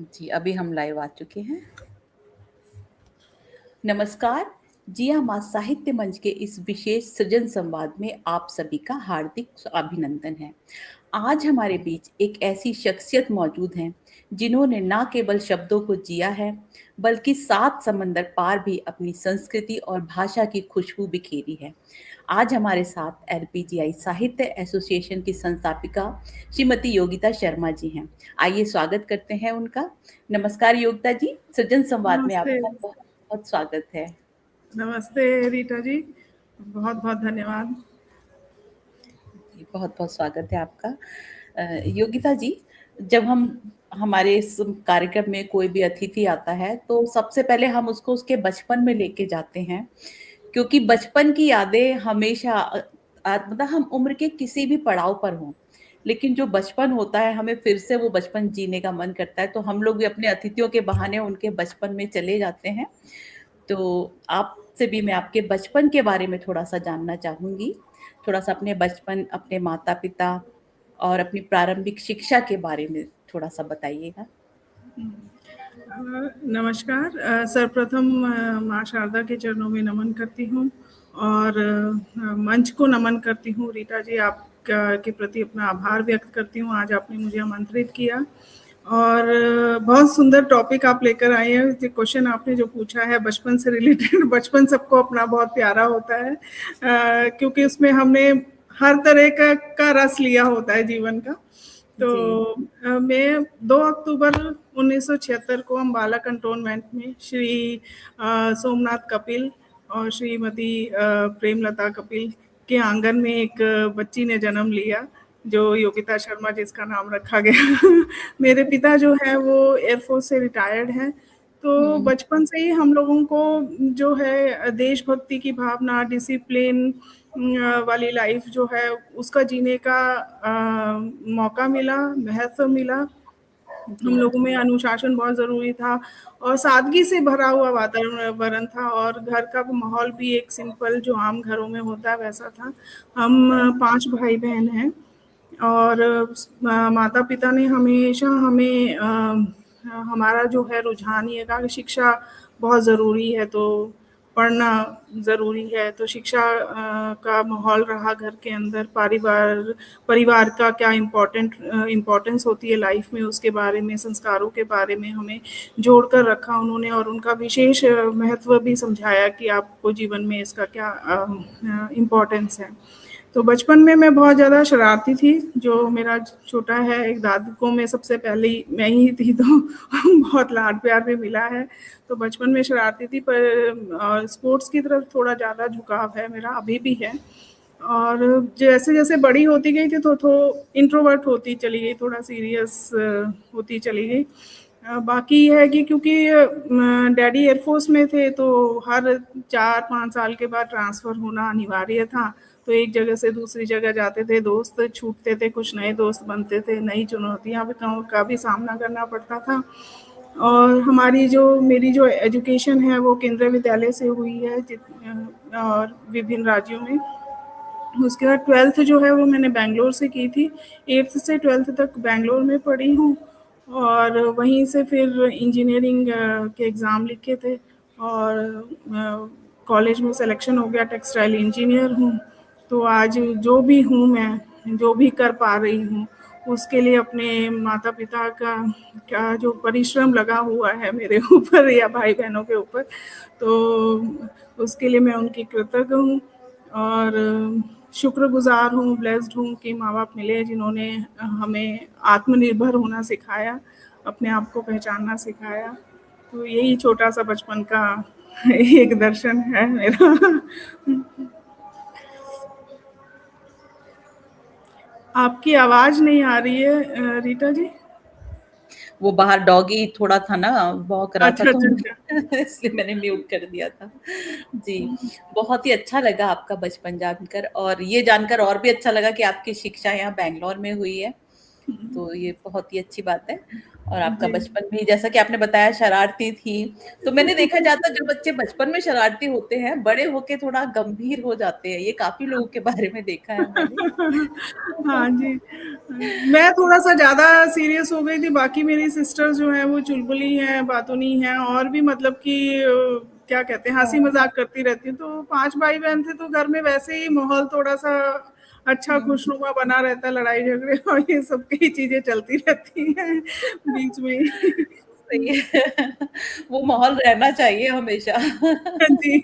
जी, अभी हम लाइव आ चुके हैं। नमस्कार, जिया माँ साहित्य मंच के इस विशेष सृजन संवाद में आप सभी का हार्दिक अभिनंदन है। आज हमारे बीच एक ऐसी शख्सियत मौजूद हैं, जिन्होंने ना केवल शब्दों को जिया है, बल्कि 7 समंदर पार भी अपनी संस्कृति और भाषा की खुशबू बिखेरी है। आज हमारे साथ एलपीजीआई साहित्य एसोसिएशन की संस्थापिका श्रीमती योगिता शर्मा जी हैं। आइए स्वागत करते हैं उनका। नमस्कार योगिता जी, सृजन संवाद में नमस्ते। आपका बहुत बहुत स्वागत है। नमस्ते रीटा जी, बहुत बहुत धन्यवाद। जी, बहुत बहुत स्वागत है आपका। योगिता जी, जब हम हमारे इस कार्यक्रम में कोई भी अतिथि आता है तो सबसे पहले हम उसको उसके बचपन में लेके जाते हैं, क्योंकि बचपन की यादें हमेशा मतलब हम उम्र के किसी भी पड़ाव पर हों, लेकिन जो बचपन होता है हमें फिर से वो बचपन जीने का मन करता है। तो हम लोग भी अपने अतिथियों के बहाने उनके बचपन में चले जाते हैं। तो आपसे भी मैं आपके बचपन के बारे में थोड़ा-सा जानना चाहूँगी। थोड़ा-सा अपने बचपन, अपने माता-पिता और अपनी प्रारंभिक शिक्षा के बारे में थोड़ा-सा बताइएगा। नमस्कार। सर्वप्रथम माँ शारदा के चरणों में नमन करती हूँ और मंच को नमन करती हूँ। रीटा जी, आपका के प्रति अपना आभार व्यक्त करती हूँ, आज आपने मुझे आमंत्रित किया और बहुत सुंदर टॉपिक आप लेकर आए हैं। जो क्वेश्चन आपने जो पूछा है बचपन से रिलेटेड, बचपन सबको अपना बहुत प्यारा होता है, क्योंकि उसमें हमने हर तरह का रस लिया होता है जीवन का। तो जी। मैं 2 अक्टूबर 1976 को अम्बाला कंटोनमेंट में श्री सोमनाथ कपिल और श्रीमती प्रेमलता कपिल के आंगन में एक बच्ची ने जन्म लिया, जो योगिता शर्मा जिसका नाम रखा गया। मेरे पिता जो हैं वो एयरफोर्स से रिटायर्ड हैं, तो हुँ, बचपन से ही हम लोगों को जो है देशभक्ति की भावना, डिसिप्लिन वाली लाइफ जो है उसका जीने का मौका मिला, महत्व मिला। हम जी। लोगों में अनुशासन बहुत ज़रूरी था और सादगी से भरा हुआ वातावरण था और घर का माहौल भी एक सिंपल जो आम घरों में होता है वैसा था। हम 5 भाई-बहन हैं और माता-पिता ने हमेशा हमें हमारा जो है रुझान ये था कि शिक्षा बहुत ज़रूरी है, तो पढ़ना ज़रूरी है। तो शिक्षा का माहौल रहा घर के अंदर, परिवार का क्या इम्पोर्टेंस होती है लाइफ में, उसके बारे में, संस्कारों के बारे में हमें जोड़ कर रखा उन्होंने और उनका विशेष महत्व भी समझाया कि आपको जीवन में इसका क्या इम्पोर्टेंस है। तो बचपन में मैं बहुत ज़्यादा शरारती थी, जो मेरा छोटा है, एक दादू को मैं सबसे पहले मैं ही थी, तो बहुत लाड-प्यार भी मिला है। तो बचपन में शरारती थी पर स्पोर्ट्स की तरफ थोड़ा ज़्यादा झुकाव है मेरा, अभी भी है। और जैसे-जैसे बड़ी होती गई थी तो इंट्रोवर्ट होती चली गई, थोड़ा सीरियस होती चली गई। बाकी ये है कि क्योंकि डैडी एयरफोर्स में थे तो हर 4-5 साल के बाद ट्रांसफ़र होना अनिवार्य था। तो एक जगह से दूसरी जगह जाते थे, दोस्त छूटते थे, कुछ नए दोस्त बनते थे, नई चुनौतियाँ भी का भी सामना करना पड़ता था। और मेरी जो एजुकेशन है वो केंद्रीय विद्यालय से हुई है और विभिन्न राज्यों में। उसके बाद 12th जो है वो मैंने बैंगलोर से की थी। 8th से 12th तक बैंगलोर में पढ़ी हूँ और वहीं से फिर इंजीनियरिंग के एग्ज़ाम लिखे थे और कॉलेज में सिलेक्शन हो गया, टेक्सटाइल इंजीनियर हूँ। तो आज जो भी हूँ मैं, जो भी कर पा रही हूँ, उसके लिए अपने माता-पिता का जो परिश्रम लगा हुआ है मेरे ऊपर या भाई-बहनों के ऊपर, तो उसके लिए मैं उनकी कृतज्ञ हूँ और शुक्रगुज़ार हूँ, ब्लेस्ड हूँ कि माँ-बाप मिले जिन्होंने हमें आत्मनिर्भर होना सिखाया, अपने आप को पहचानना सिखाया। तो यही छोटा-सा बचपन का एक दर्शन है मेरा। आपकी आवाज़ नहीं आ रही है रीटा जी? वो बाहर डॉगी थोड़ा था ना, भौंक रहा था अच्छा, तो अच्छा, अच्छा। इसलिए मैंने म्यूट कर दिया था। जी, बहुत ही अच्छा लगा आपका बचपन जानकर और ये जानकर और भी अच्छा लगा कि आपकी शिक्षा यहाँ बैंगलोर में हुई है। तो ये बहुत ही अच्छी बात है और आपका जी। बचपन भी जैसा कि आपने बताया शरारती थी, तो मैंने देखा जाता है जो बच्चे बचपन में शरारती होते हैं, बड़े होके थोड़ा गंभीर हो जाते हैं। ये काफ़ी लोगों के बारे में देखा है मैंने। हाँ जी। मैं थोड़ा-सा ज़्यादा सीरियस हो गई थी, बाकी मेरी सिस्टर्स जो हैं वो चुलबुली हैं, बातूनी हैं और भी मतलब कि क्या कहते हैं हाँ। हँसी-मज़ाक करती रहती हैं। तो 5 भाई-बहन थे तो घर में वैसे ही माहौल थोड़ा-सा अच्छा हुँ, खुशनुमा बना रहता है, लड़ाई-झगड़े और ये सब कई चीज़ें चलती रहती हैं बीच में। सही है। वो माहौल रहना चाहिए हमेशा। हाँ जी।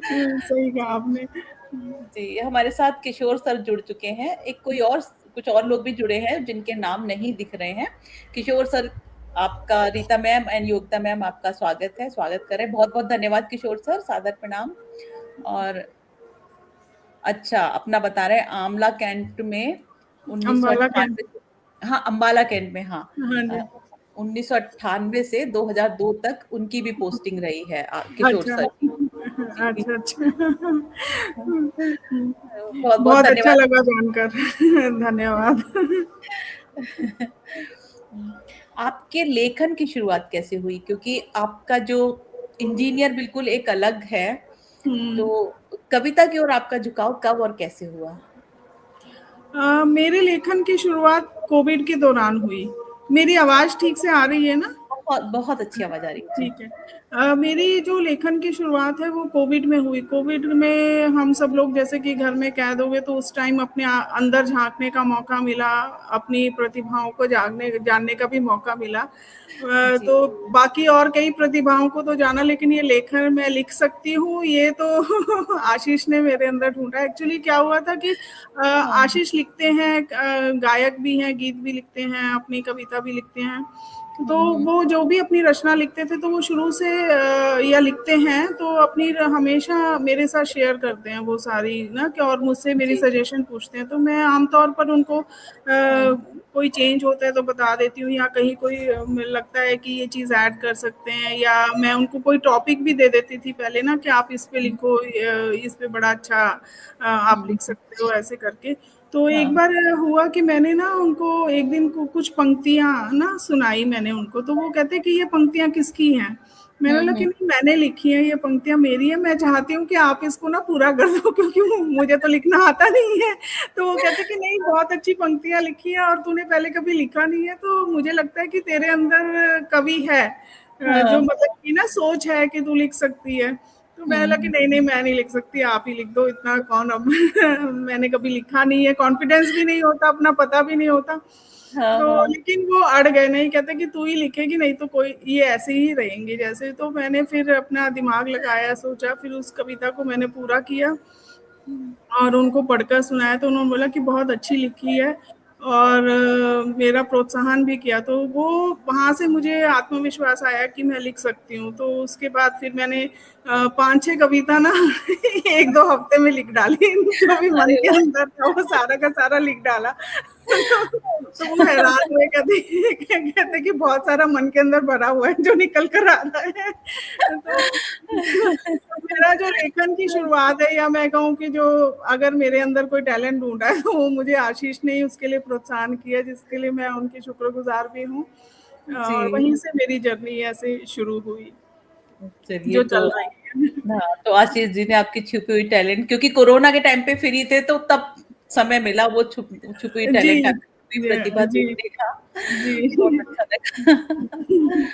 सही कहा आपने। जी, हमारे साथ किशोर सर जुड़ चुके हैं। एक कोई और कुछ और लोग भी जुड़े हैं जिनके नाम नहीं दिख रहे हैं। किशोर सर, आपका Rita ma'am and Yogita ma'am आपका स्वागत है, स्वागत करें। बहुत-बहुत धन्यवाद किशोर सर, सादर प्रणाम। और अच्छा, अपना बता रहे हैं आमला कैंट में अम्बाला कैंट। 1998 हाँ, अम्बाला कैंट में हाँ। हाँ अ, जी। 1998 से 2002 तक उनकी भी पोस्टिंग रही है किशोर अच्छा। सर की। जी। अच्छा, अच्छा। बहुत-बहुत बहुत अच्छा धन्यवाद। लगा जानकर। धन्यवाद। आपके लेखन की शुरुआत कैसे हुई? क्योंकि आपका जो इंजीनियर बिल्कुल एक अलग है, हुँ। तो कविता की ओर आपका झुकाव कब और कैसे हुआ? मेरे लेखन की शुरुआत कोविड के दौरान हुई। मेरी आवाज़ ठीक से आ रही है ना? बहुत बहुत अच्छी आवाज़ आ रही है। जी। ठीक है। मेरी जो लेखन की शुरुआत है वो कोविड में हुई। कोविड में हम सब लोग जैसे कि घर में कैद हो गए तो उस टाइम अपने अंदर झाँकने का मौका मिला, अपनी प्रतिभाओं को जागने जानने का भी मौका मिला। जी। तो बाकी और कई प्रतिभाओं को तो जाना लेकिन ये लेखन मैं लिख सकती हूँ ये तो आशीष ने मेरे अंदर ढूँढा। एक्चुअली क्या हुआ था कि हाँ। आशीष लिखते हैं, गायक भी हैं, गीत भी लिखते हैं, अपनी कविता भी लिखते हैं। तो हुँ, हुँ। वो जो भी अपनी रचना लिखते थे तो वो शुरू से या लिखते हैं तो अपनी हमेशा मेरे साथ शेयर करते हैं वो सारी ना कि और मुझसे मेरी जी। सजेशन पूछते हैं तो मैं आमतौर पर उनको हुँ, कोई चेंज होता है तो बता देती हूँ या कहीं कोई मुझे लगता है कि ये चीज़ ऐड कर सकते हैं या मैं उनको कोई टॉपिक भी दे देती थी पहले ना कि आप इस पे हुँ, लिखो, इस पे बड़ा अच्छा आप हुँ। लिख सकते हो ऐसे करके। तो एक हाँ, बार हुआ कि मैंने ना उनको एक दिन को कुछ पंक्तियाँ ना सुनाई मैंने उनको, तो वो कहते कि ये पंक्तियाँ किसकी हैं? मैंने हुँ, बोला कि हुँ। नहीं मैंने लिखी है, ये पंक्तियाँ मेरी हैं, मैं चाहती हूँ कि आप इसको ना पूरा कर दो क्योंकि मुझे तो लिखना आता नहीं है। तो वो कहते कि नहीं बहुत अच्छी पंक्तियाँ लिखी है और तूने पहले कभी लिखा नहीं है, तो मुझे लगता है कि तेरे अंदर कवि है। जो हाँ। मतलब कि ना सोच है कि तू लिख सकती है। तो मैंने हुँ, बोला कि हुँ। नहीं, नहीं मैं नहीं लिख सकती, आप ही लिख दो इतना कौन अब मैंने कभी लिखा नहीं है, कॉन्फिडेंस भी नहीं होता, अपना पता भी नहीं होता। हाँ, तो हाँ। लेकिन वो अड़ गए, नहीं कहते कि तू ही लिखेगी नहीं तो कोई ये ऐसे ही रहेंगे जैसे। तो मैंने फिर अपना दिमाग लगाया, सोचा, फिर उस कविता को मैंने पूरा किया हुँ। और उनको पढ़कर सुनाया तो उन्होंने बोला कि बहुत अच्छी लिखी है और मेरा प्रोत्साहन भी किया। तो वो वहाँ से मुझे आत्मविश्वास आया कि मैं लिख सकती हूँ। तो उसके बाद फिर मैंने 5-6 कविता ना 1-2 हफ्ते में लिख डाली। जो भी मन अरे के वाह! अंदर था वो सारा का सारा लिख डाला। तो वो हैरान हुए, कहते कि बहुत सारा मन के अंदर भरा हुआ है जो निकल कर आ रहा है। तो मेरा जो लेखन की शुरुआत है या मैं कहूँ कि जो अगर मेरे अंदर कोई टैलेंट ढूँढा है तो वो मुझे आशीष ने ही उसके लिए प्रोत्साहन किया जिसके लिए मैं उनकी शुक्रगुज़ार भी हूँ। जी। और वहीं से मेरी जर्नी ऐसे शुरू हुई, चलिए जो तो चल रही है। हाँ, तो आशीष जी ने आपकी छुपी हुई टैलेंट, क्योंकि कोरोना के टाइम पे फ्री थे तो तब समय मिला वो छुपी हुई जी, टैलेंट, आपकी छुपी हुई प्रतिभा जी, देखने का। जी। बहुत अच्छा लगा।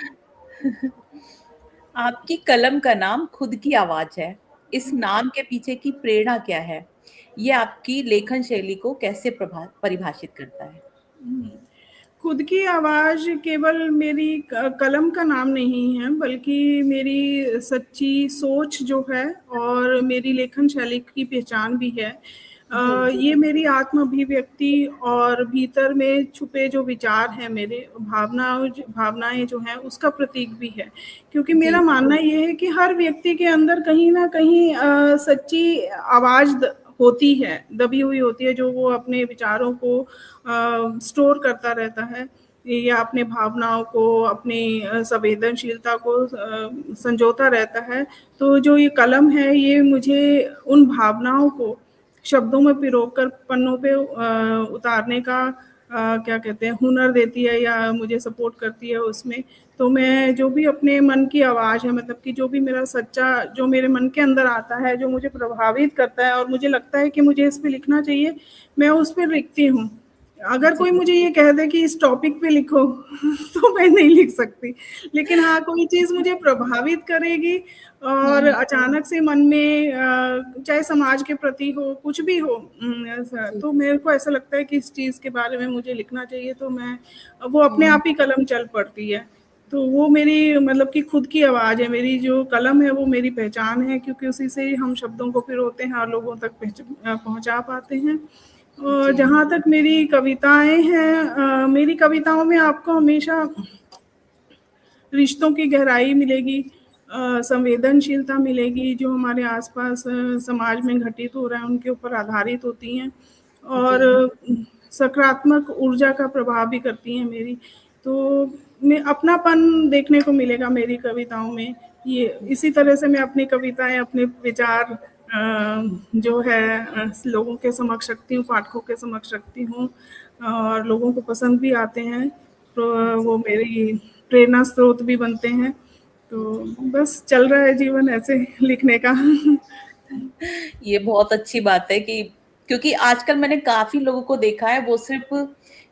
आपकी कलम का नाम खुद की आवाज़ है। इस नाम के पीछे की प्रेरणा क्या है? ये आपकी लेखन शैली को कैसे परिभाषित करता है? खुद की आवाज़ केवल मेरी कलम का नाम नहीं है, बल्कि मेरी सच्ची सोच जो है और मेरी लेखन शैली की पहचान भी है। जी। ये मेरी आत्म अभिव्यक्ति और भीतर में छुपे जो विचार हैं मेरे, भावनाएँ जो हैं, उसका प्रतीक भी है। क्योंकि जी। मेरा मानना ये है कि हर व्यक्ति के अंदर कहीं न कहीं सच्ची आवाज़ होती है, दबी हुई होती है, जो वो अपने विचारों को स्टोर करता रहता है या अपने भावनाओं को, अपनी संवेदनशीलता को संजोता रहता है। तो जो ये कलम है, ये मुझे उन भावनाओं को शब्दों में पिरोकर पन्नों पे उतारने का क्या कहते हैं, हुनर देती है या मुझे सपोर्ट करती है उसमें। तो मैं जो भी अपने मन की आवाज़ है मतलब कि जो भी मेरा सच्चा जो मेरे मन के अंदर आता है, जो मुझे प्रभावित करता है और मुझे लगता है कि मुझे इस पे लिखना चाहिए, मैं उस पे लिखती हूँ। अगर जी, कोई मुझे ये कह दे कि इस टॉपिक पे लिखो तो मैं नहीं लिख सकती। लेकिन हाँ, कोई चीज़ मुझे प्रभावित करेगी और हुँ, अचानक से मन में चाहे समाज के प्रति हो, कुछ भी हो ऐसा, जी, तो मेरे को ऐसा लगता है कि इस चीज़ के बारे में मुझे लिखना चाहिए, तो मैं वो अपने हुँ, आप ही कलम चल पड़ती है। तो वो मेरी मतलब कि खुद की आवाज़ है, मेरी जो कलम है वो मेरी पहचान है, क्योंकि उसी से ही हम शब्दों को पिरोते हैं और लोगों तक पहुँचा पाते हैं। और जी, जहाँ तक मेरी कविताएँ हैं मेरी कविताओं में आपको हमेशा रिश्तों की गहराई मिलेगी, संवेदनशीलता मिलेगी, जो हमारे आस-पास समाज में घटित हो रहा है, उनके ऊपर आधारित होती हैं और जी, सकारात्मक ऊर्जा का प्रभाव भी करती हैं मेरी। तो मैं अपनापन देखने को मिलेगा मेरी कविताओं में। ये इसी तरह से मैं अपनी कविताएँ, अपने विचार जो है लोगों के समक्ष रखती हूँ, पाठकों के समक्ष रखती हूँ और लोगों को पसंद भी आते हैं। तो वो मेरी प्रेरणा स्रोत भी बनते हैं। तो बस चल रहा है जीवन ऐसे लिखने का। ये बहुत अच्छी बात है कि क्योंकि आजकल मैंने काफ़ी लोगों को देखा है, वो सिर्फ़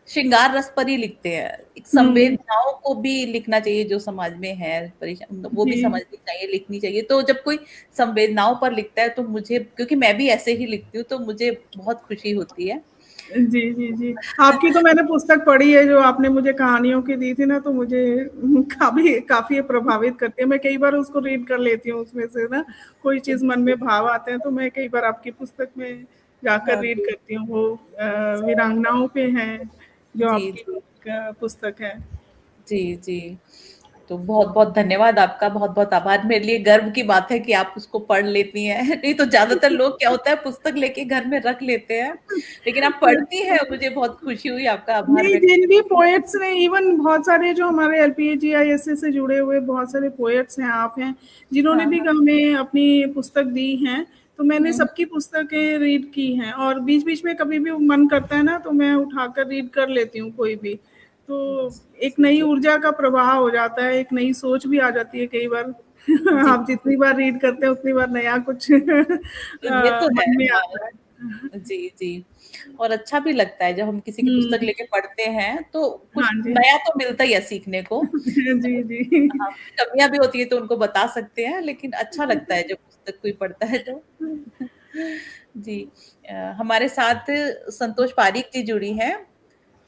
श्रृंगार रस पर ही लिखते हैं। एक हुँ, संवेदनाओं को भी लिखना चाहिए जो समाज में है वो भी जी। समझनी चाहिए, लिखनी चाहिए। तो जब कोई संवेदनाओं पर लिखता है तो मुझे क्योंकि मैं भी ऐसे ही लिखती हूँ, तो मुझे बहुत खुशी होती है। जी, जी, जी। आपकी तो मैंने पुस्तक पढ़ी है जो आपने मुझे कहानियों की दी थी ना, तो मुझे काफ़ी काफ़ी प्रभावित करती है। मैं कई बार उसको रीड कर लेती हूँ, उसमें से ना कोई चीज़ मन में भाव आते हैं तो मैं कई बार आपकी पुस्तक में जाकर हाँ रीड जी। करती हूँ। वो वीरांगनाओं पे हैं जो जी, आपकी जी। पुस्तक है। जी, जी। तो बहुत-बहुत धन्यवाद आपका, बहुत-बहुत आभार। मेरे लिए गर्व की बात है कि आप उसको पढ़ लेती हैं। नहीं तो ज़्यादातर लोग क्या होता है पुस्तक लेके घर में रख लेते हैं, लेकिन आप पढ़ती हैं, मुझे बहुत खुशी हुई, आपका आभार नहीं, व्यक्त जिन भी करती हूँ। पोएट्स ने इवन बहुत सारे जो हमारे एलपीजीआईएसए से जुड़े हुए बहुत सारे पोएट्स हैं, आप हैं, जिन्होंने हाँ, भी हाँ। हमें अपनी पुस्तक दी हैं, तो मैंने हुँ, सबकी पुस्तकें रीड की हैं और बीच-बीच में कभी भी मन करता है ना, तो मैं उठाकर रीड कर लेती हूँ कोई भी। तो एक जी, नई जी। ऊर्जा का प्रवाह हो जाता है, एक नई सोच भी आ जाती है कई बार। जी, आप जितनी बार रीड करते हैं, उतनी बार नया कुछ ये तो है, मन में हाँ। आता है। जी, जी। और अच्छा भी लगता है जब हम किसी की पुस्तक हुँ, लेके पढ़ते हैं, तो कुछ हाँ जी। नया तो मिलता ही है सीखने को। जी, जी। हाँ, कमियाँ भी होती है तो उनको बता सकते हैं, लेकिन अच्छा लगता है जब पुस्तक कोई पढ़ता है तो। जी। हमारे साथ संतोष पारीक जी जुड़ी हैं।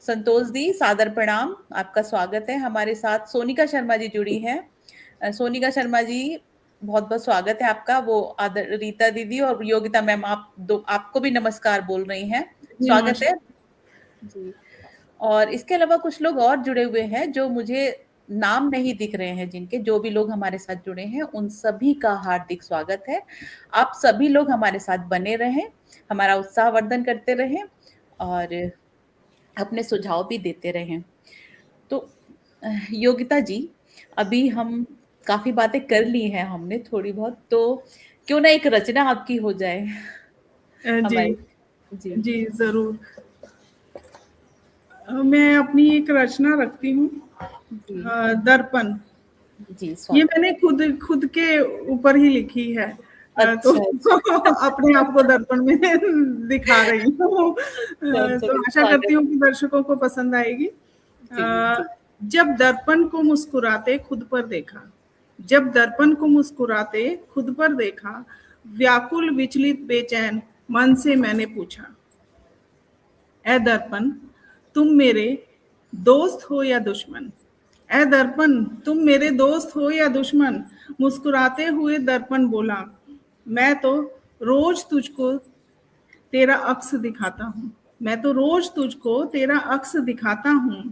संतोष दी, सादर प्रणाम, आपका स्वागत है। हमारे साथ सोनिका शर्मा जी जुड़ी हैं। सोनिका शर्मा जी, बहुत-बहुत स्वागत है आपका। वो रीता दीदी और योगिता मैम आपको भी नमस्कार बोल रही हैं। जी, स्वागत है। नमस्कार। जी। और इसके अलावा कुछ लोग और जुड़े हुए हैं जो मुझे नाम नहीं दिख रहे हैं जिनके, जो भी लोग हमारे साथ जुड़े हैं, उन सभी का हार्दिक स्वागत है। आप सभी लोग हमारे साथ बने रहें, हमारा उत्साहवर्धन करते रहें और अपने सुझाव भी देते रहें। तो योगिता जी, अभी हम काफ़ी बातें कर ली हैं हमने थोड़ी बहुत, तो क्यों ना एक रचना आपकी हो जाए जी, हमारी। जी, जी, ज़रूर। मैं अपनी एक रचना रखती हूँ जी, दर्पण। जी, ये स्वागत मैंने है। खुद खुद के ऊपर ही लिखी है। तो अच्छा, अच्छा। अपने आप को दर्पण में दिखा रही हूँ। अच्छा, तो चलिए आशा करती स्वागत हूँ कि दर्शकों को पसंद आएगी। जी, जी। जब दर्पण को मुस्कुराते खुद पर देखा, जब दर्पण को मुस्कुराते खुद पर देखा, व्याकुल विचलित बेचैन मन से मैंने पूछा, ए दर्पण तुम मेरे दोस्त हो या दुश्मन। ए दर्पण तुम मेरे दोस्त हो या दुश्मन। मुस्कुराते हुए दर्पण बोला, मैं तो रोज तुझको तेरा अक्स दिखाता हूँ, मैं तो रोज तुझको तेरा अक्स दिखाता हूँ,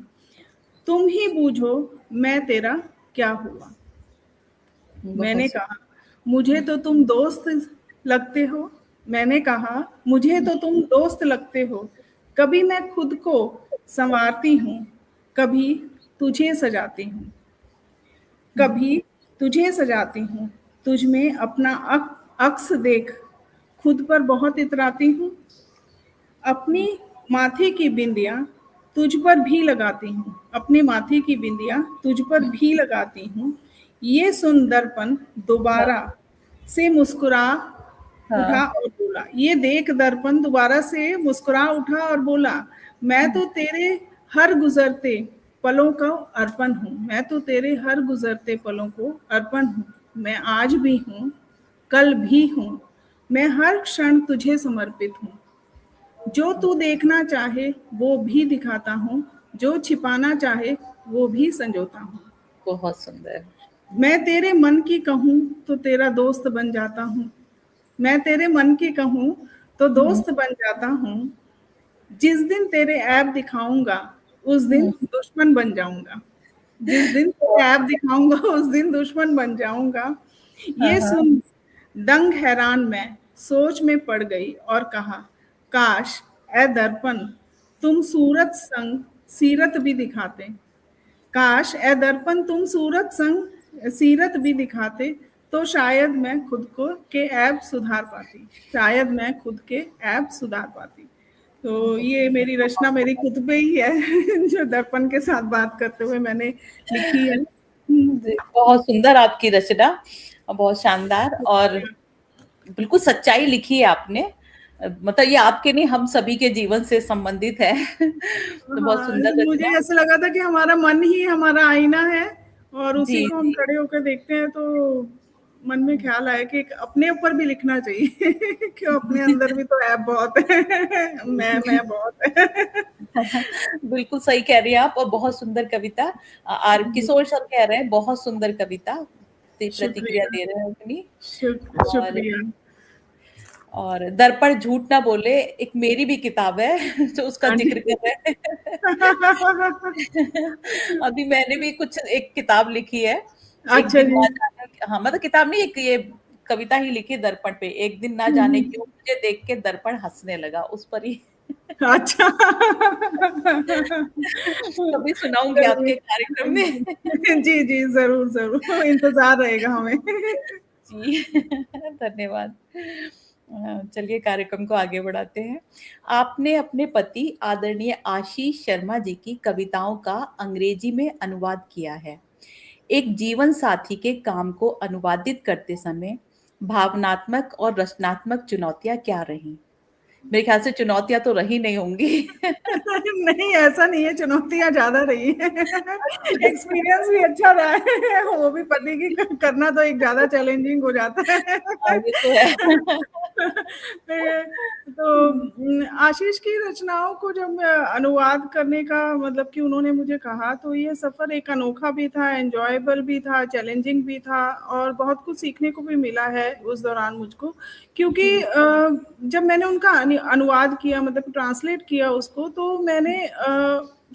तुम ही बूझो मैं तेरा क्या हुआ। बहुत मैंने कहा, मुझे तो तुम दोस्त लगते हो। मैंने कहा, मुझे तो तुम दोस्त लगते हो। कभी मैं खुद को संवारती हूँ, कभी तुझे सजाती हूँ, कभी तुझे सजाती हूँ। तुझ में अपना अक्स देख खुद पर बहुत इतराती हूँ। अपनी माथे की बिंदियाँ तुझ पर भी लगाती हूँ, अपने माथे की बिंदियाँ तुझ पर भी लगाती हूँ। ये सुन दर्पण हाँ, दोबारा से मुस्कुरा हाँ, उठा और बोला, ये देख दर्पण दोबारा से मुस्कुरा उठा और बोला, मैं तो तेरे हर गुजरते पलों का अर्पण हूँ, मैं तो तेरे हर गुजरते पलों को अर्पण हूँ। मैं आज भी हूँ, कल भी हूँ, मैं हर क्षण तुझे समर्पित हूँ। जो तू देखना चाहे वो भी दिखाता हूँ, जो छिपाना चाहे वो भी संजोता हूँ। बहुत सुंदर। मैं तेरे मन की कहूँ तो तेरा दोस्त बन जाता हूँ, मैं तेरे मन की कहूँ तो हुँ, दोस्त बन जाता हूँ। जिस दिन तेरे ऐप दिखाऊंगा उस दिन हुँ, दुश्मन बन जाऊंगा, जिस दिन तेरे ऐप दिखाऊंगा उस दिन दुश्मन बन जाऊंगा। हाँ, ये हाँ। सुन दंग हैरान मैं सोच में पड़ गई और कहा, काश ए दर्पण तुम सूरत संग सीरत भी दिखाते, काश ए दर्पण तुम सूरत संग सीरत भी दिखाते, तो शायद मैं खुद को के ऐप सुधार पाती, शायद मैं खुद के ऐप सुधार पाती। तो ये मेरी रचना मेरी खुद पे ही है जो दर्पण के साथ बात करते हुए मैंने लिखी है। जी, बहुत सुंदर आपकी रचना और बहुत शानदार और बिल्कुल सच्चाई लिखी है आपने। मतलब ये आपके नहीं, हम सभी के जीवन से संबंधित है। तो बहुत हाँ, सुंदर मुझे रचना। ऐसा लगा था कि हमारा मन ही हमारा आईना है और जी, उसी को हम जी। खड़े होकर देखते हैं, तो मन में ख्याल आया कि अपने ऊपर भी लिखना चाहिए कि अपने अंदर भी तो ऐप बहुत है मैं बहुत है। बिल्कुल सही कह रही हैं आप और बहुत सुंदर कविता। आर किशोर सर कह रहे हैं बहुत सुंदर कविता, से प्रतिक्रिया शुक्रिया। दे रहे हैं अपनी। और शुक्रिया। दर्पण झूठ ना बोले एक मेरी भी किताब है जो उसका हाँ जिक्र जी। कर रहे हैं। अभी मैंने भी कुछ एक किताब लिखी है। एक अच्छा दिन जी। ना जाने, हाँ, मतलब किताब नहीं, एक ये कविता ही लिखी है दर्पण पे। एक दिन ना जाने हम्म। क्यों मुझे देख के दर्पण हँसने लगा, उस पर ही अच्छा। कभी सुनाऊँगी चलिए। आपके कार्यक्रम में। जी जी, जरूर जरूर, इंतजार रहेगा हमें। जी, धन्यवाद। चलिए कार्यक्रम को आगे बढ़ाते हैं। आपने अपने पति आदरणीय आशीष शर्मा जी की कविताओं का अंग्रेजी में अनुवाद किया है। एक जीवन साथी के काम को अनुवादित करते समय भावनात्मक और रचनात्मक चुनौतियाँ क्या रहीं? मेरे ख्याल से चुनौतियाँ तो रही नहीं होंगी। नहीं, ऐसा नहीं है, चुनौतियाँ ज़्यादा रही हैं। एक्सपीरियंस भी अच्छा रहा है, वो भी पति की करना तो एक ज़्यादा चैलेंजिंग हो जाता है। हाँ, ये तो है। तो आशीष की रचनाओं को जब मैं अनुवाद करने का मतलब कि उन्होंने मुझे कहा, तो ये सफ़र एक अनोखा भी था, एन्जॉयबल भी था, चैलेंजिंग भी था और बहुत कुछ सीखने को भी मिला है उस दौरान मुझको। क्योंकि जी, जब मैंने उनका अनुवाद किया मतलब ट्रांसलेट किया उसको, तो मैंने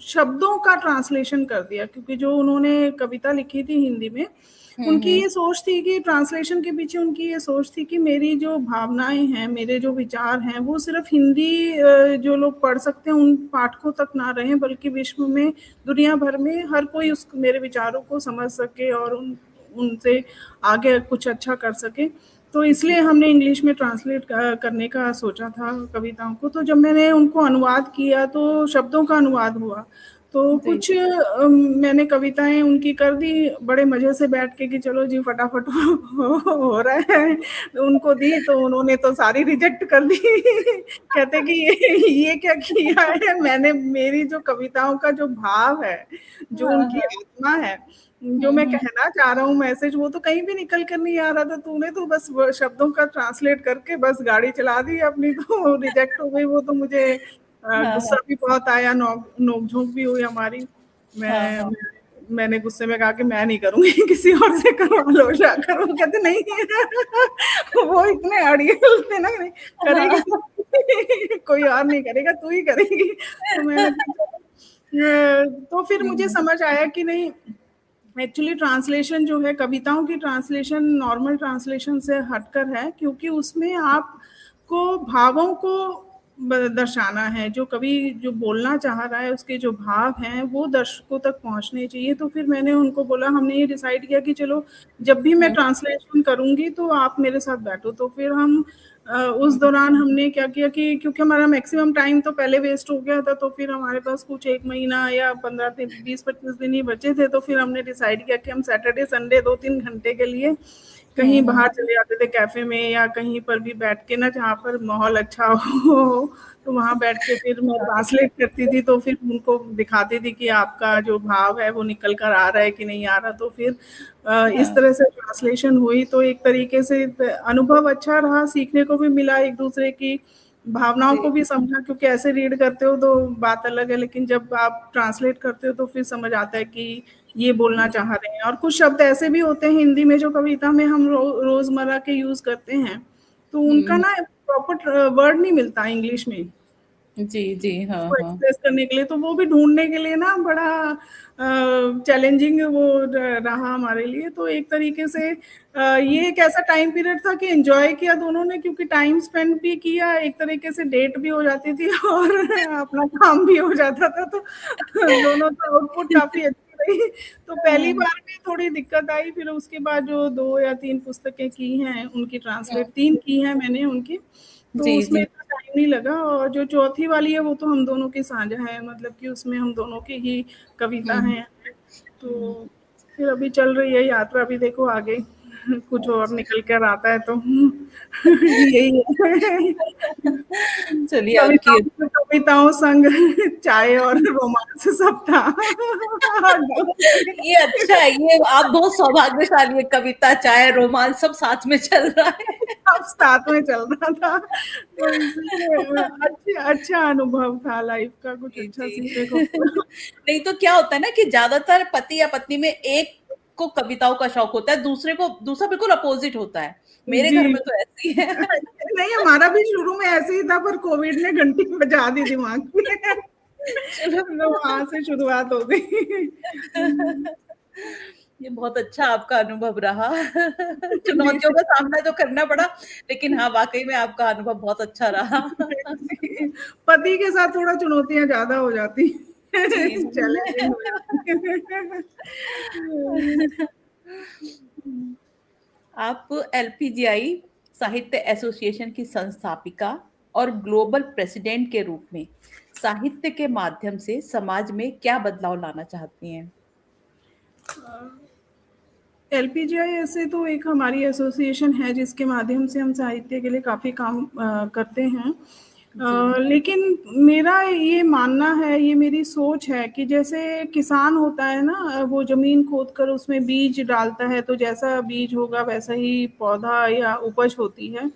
शब्दों का ट्रांसलेशन कर दिया, क्योंकि जो उन्होंने कविता लिखी थी हिंदी में, हुँ, उनकी हुँ। ये सोच थी कि ट्रांसलेशन के पीछे उनकी ये सोच थी कि मेरी जो भावनाएँ हैं, मेरे जो विचार हैं, वो सिर्फ़ हिंदी जो लोग पढ़ सकते हैं उन पाठकों तक ना रहें, बल्कि विश्व में, दुनिया भर में हर कोई उस मेरे विचारों को समझ सके और उनसे आगे कुछ अच्छा कर सके। तो इसलिए हमने इंग्लिश में ट्रांसलेट करने का सोचा था कविताओं को। तो जब मैंने उनको अनुवाद किया तो शब्दों का अनुवाद हुआ। तो जी, कुछ मैंने कविताएँ उनकी कर दी बड़े मज़े से बैठ के कि चलो जी फटाफट हो रहा है। उनको दी तो उन्होंने तो सारी रिजेक्ट कर दी। कहते कि ये क्या किया है? मैंने मेरी जो कविताओं का जो भाव है, जो हाँ, उनकी हाँ। आत्मा है, जो हुँ, मैं हुँ। कहना चाह रहा हूँ मैसेज, वो तो कहीं भी निकल कर नहीं आ रहा था। तूने तो बस वो शब्दों का ट्रांसलेट करके बस गाड़ी चला दी अपनी, तो रिजेक्ट हो गई वो। तो मुझे हाँ, गुस्सा हाँ। भी बहुत आया, नोक-झोंक भी हुई हमारी। हाँ, मैं हाँ। मैंने गुस्से में कहा कि मैं नहीं करूँगी, किसी और से करवा लो जाकर। वो कहते नहीं, वो इतने अड़ियल थे ना, नहीं करेगी हाँ। तू, कोई और नहीं करेगा, तू ही करेगी। तो मैंने कहा तो फिर मुझे हुँ, समझ आया कि नहीं, एक्चुअली ट्रांसलेशन जो है, कविताओं की ट्रांसलेशन नॉर्मल ट्रांसलेशन से हटकर है, क्योंकि उसमें आपको भावों को दर्शाना है। जो कवि जो बोलना चाह रहा है, उसके जो भाव हैं वो दर्शकों तक पहुंचने चाहिए। तो फिर मैंने उनको बोला, हमने ये डिसाइड किया कि चलो जब भी मैं हुँ, ट्रांसलेशन करूंगी तो आप मेरे साथ बैठो। तो फिर हम उस हुँ। दौरान हमने क्या किया कि क्योंकि हमारा मैक्सिमम टाइम तो पहले वेस्ट हो गया था, तो फिर हमारे पास कुछ 1 महीना या 15 दिन 20-25 दिन ही बचे थे। तो फिर हमने डिसाइड किया कि हम सैटरडे, संडे 2-3 घंटे के लिए कहीं बाहर हुँ। चले जाते थे कैफ़े में या कहीं पर भी बैठ के ना जहाँ पर माहौल अच्छा हो, तो वहाँ बैठ के फिर मैं ट्रांसलेट करती थी, तो फिर उनको दिखाती थी कि आपका जो भाव है वो निकल कर आ रहा है कि नहीं आ रहा। तो फिर इस हाँ, तरह से ट्रांसलेशन हुई, तो एक तरीके से अनुभव अच्छा रहा, सीखने को भी मिला एक-दूसरे की भावनाओं को जी। भी समझा, क्योंकि ऐसे रीड करते हो तो बात अलग है, लेकिन जब आप ट्रांसलेट करते हो तो फिर समझ आता है कि ये बोलना जी। चाह रहे हैं। और कुछ शब्द ऐसे भी होते हैं हिंदी में जो कविता में हम रोजमर्रा के यूज करते हैं, तो उनका हुँ, ना प्रॉपर वर्ड नहीं मिलता इंग्लिश में जी, जी। हाँ, उसको हाँ। एक्सप्रेस करने के लिए, तो वो भी ढूँढने के लिए ना बड़ा चैलेंजिंग वो रहा हमारे लिए। तो एक तरीके से ये एक ऐसा टाइम पीरियड था कि एन्जॉय किया दोनों ने, क्योंकि टाइम स्पेंड भी किया, एक तरीके से डेट भी हो जाती थी और अपना काम भी हो जाता था, तो दोनों का आउटपुट काफ़ी अच्छी रही। तो पहली हाँ, बार में थोड़ी दिक्कत आई, फिर उसके बाद जो 2 या 3 पुस्तकें की हैं, उनकी हाँ। ट्रांसलेट 3 की हैं मैंने उनकी, तो जी, उसमें जी। इतना टाइम नहीं लगा। और जो चौथी वाली है वो तो हम दोनों की साझा है, मतलब कि उसमें हम दोनों की ही कविता हुँ, हैं। हुँ। तो फिर अभी चल रही है यात्रा, अभी देखो आगे कुछ और निकल कर आता है तो यही है। चलिए आपकी कविताओं कविताओं संग चाय और रोमांस सब था। ये अच्छा है, ये आप बहुत सौभाग्यशाली है, कविता, चाय, रोमांस सब साथ में चल रहा है। सब साथ में चल रहा था, तो इसलिए अच्छा अनुभव था लाइफ का, कुछ जी, अच्छा जी। सीखने को मिला। नहीं तो क्या होता है ना कि ज़्यादातर पति या पत्नी में एक को कविताओं का शौक होता है, दूसरा बिल्कुल अपोज़िट होता है। मेरे जी। घर में तो ऐसे ही है। नहीं, हमारा भी शुरू में ऐसे ही था, पर कोविड ने घंटी बजा दी दिमाग की। चलो। तो वहाँ से शुरुआत हो गई। ये बहुत अच्छा आपका अनुभव रहा। जी, चुनौतियों का सामना तो करना पड़ा, लेकिन हाँ, वाक़ई में आपका अनुभव बहुत अच्छा रहा। जी। पति के साथ थोड़ा चुनौतियाँ ज़्यादा हो जाती जी, हैं, जी। चैलेंजिंग हो जाती हैं। आप एलपीजीआई साहित्य एसोसिएशन की संस्थापिका और ग्लोबल प्रेसिडेंट के रूप में साहित्य के माध्यम से समाज में क्या बदलाव लाना चाहती हैं? एलपीजीआई ऐसे तो एक हमारी एसोसिएशन है जिसके माध्यम से हम साहित्य के लिए काफ़ी काम करते हैं। जी। लेकिन मेरा ये मानना है, ये मेरी सोच है कि जैसे किसान होता है ना, वो ज़मीन खोद कर उसमें बीज डालता है, तो जैसा बीज होगा वैसा ही पौधा या उपज होती है।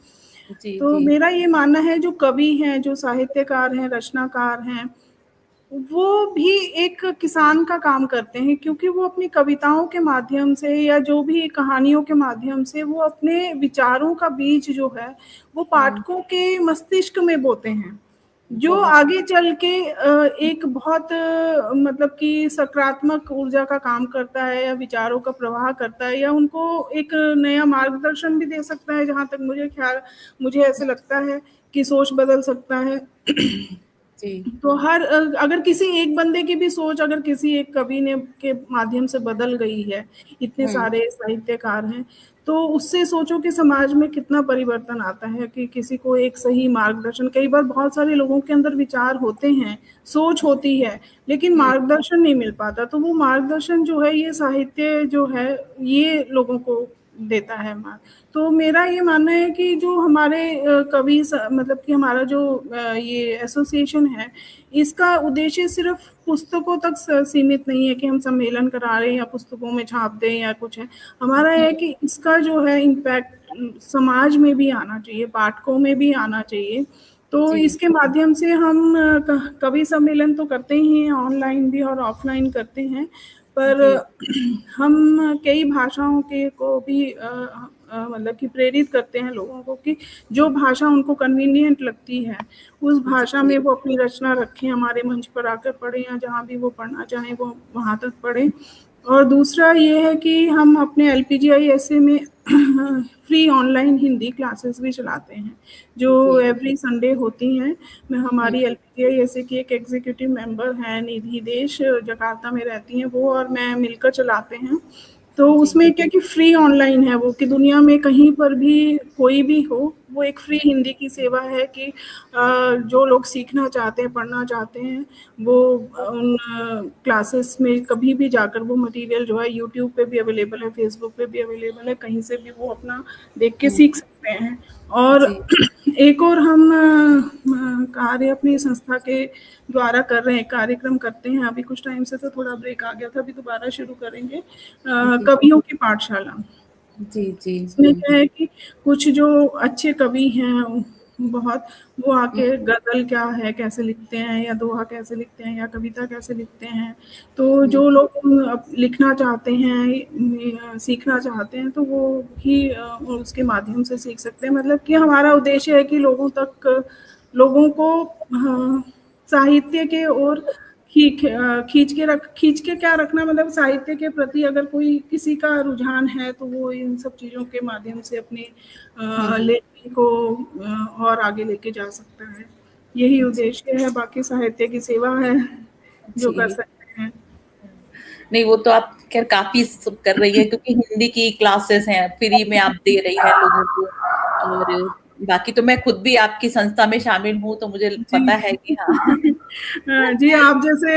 जी, तो जी। मेरा ये मानना है, जो कवि हैं, जो साहित्यकार हैं, रचनाकार हैं, वो भी एक किसान का काम करते हैं, क्योंकि वो अपनी कविताओं के माध्यम से या जो भी कहानियों के माध्यम से वो अपने विचारों का बीज जो है, वो हुँ, पाठकों के मस्तिष्क में बोते हैं, जो बहुत आगे चल के एक बहुत मतलब कि सकारात्मक ऊर्जा का काम करता है या विचारों का प्रवाह करता है, या उनको एक नया मार्गदर्शन भी दे सकता है, जहाँ तक मुझे ऐसे लगता है कि सोच बदल सकता है। जी। तो अगर किसी एक बंदे की भी सोच अगर किसी एक कवि ने के माध्यम से बदल गई है, इतने हुँ, सारे साहित्यकार हैं, तो उससे सोचो कि समाज में कितना परिवर्तन आता है, कि किसी को एक सही मार्गदर्शन, कई बार बहुत सारे लोगों के अंदर विचार होते हैं, सोच होती है, लेकिन हुँ, मार्गदर्शन नहीं मिल पाता, तो वो मार्गदर्शन जो है, ये साहित्य जो है, ये लोगों को देता है मार्ग। तो मेरा ये मानना है कि जो हमारे कवि मतलब कि हमारा जो ये एसोसिएशन है, इसका उद्देश्य सिर्फ पुस्तकों तक सीमित नहीं है कि हम सम्मेलन करा रहे हैं या पुस्तकों में छाप दें या कुछ है। हमारा हुँ, है कि इसका जो है इम्पैक्ट समाज में भी आना चाहिए, पाठकों में भी आना चाहिए। तो जी। इसके माध्यम से हम कवि सम्मेलन तो करते ही हैं, ऑनलाइन भी और ऑफलाइन करते हैं, पर जी, हम कई भाषाओं के को भी मतलब कि प्रेरित करते हैं लोगों को कि जो भाषा उनको कन्वीनिएंट लगती है, उस भाषा जी, में वो अपनी रचना रखें, हमारे मंच पर आकर पढ़ें या जहाँ भी वो पढ़ना चाहें वो वहाँ तक पढ़ें। और दूसरा ये है कि हम अपने एलपीजीआई ऐसे में फ्री ऑनलाइन हिंदी क्लासेस भी चलाते हैं, जो जी। एवरी संडे होती हैं। मैं हुँ, हमारी एलपीजीआई ऐसे की एक एग्जीक्यूटिव मेंबर हैं, निधि देश जकार्ता में रहती हैं वो और मैं मिलकर चलाते हैं। तो जी। उसमें क्या कि फ्री ऑनलाइन है वो, कि दुनिया में कहीं पर भी कोई भी हो, वो एक फ्री हिंदी की सेवा है कि जो लोग सीखना चाहते हैं, पढ़ना चाहते हैं, वो उन क्लासेस में कभी भी जाकर वो मटेरियल जो है यूट्यूब पे भी अवेलेबल है, फेसबुक पे भी अवेलेबल है, कहीं से भी वो अपना देख के हुँ, सीख सकते हैं। और जी, एक और हम कार्य अपनी संस्था के द्वारा कर रहे हैं, कार्यक्रम करते हैं। अभी कुछ टाइम से तो थोड़ा ब्रेक आ गया था, अभी दोबारा शुरू करेंगे। जी, कवियों की पाठशाला। जी, जी। इसमें हुँ, क्या है कि कुछ जो अच्छे कवि हैं बहुत, वो हुँ, आके गज़ल क्या है, कैसे लिखते हैं, या दोहा कैसे लिखते हैं, या कविता कैसे लिखते हैं। तो हुँ, जो लोग अब लिखना चाहते हैं, सीखना चाहते हैं, तो वो भी उसके माध्यम से सीख सकते हैं। मतलब कि हमारा उद्देश्य है कि लोगों को साहित्य के ओर खींच के क्या रखना, मतलब साहित्य के प्रति अगर कोई किसी का रुझान है, तो वो इन सब चीज़ों के माध्यम से अपनी हुँ, लेखनी को और आगे लेके जा सकता है। यही जी, उद्देश्य है, बाकी साहित्य की सेवा है, जो कर जी। सकते हैं। नहीं, वो तो आप ख़ैर काफ़ी सब कर रही हैं क्योंकि हिंदी की क्लासेस हैं, फ्री में आप दे रही हैं लोगों को और बाकी तो मैं खुद भी आपकी संस्था में शामिल हूँ, तो मुझे जी। पता है कि हाँ। जी, आप जैसे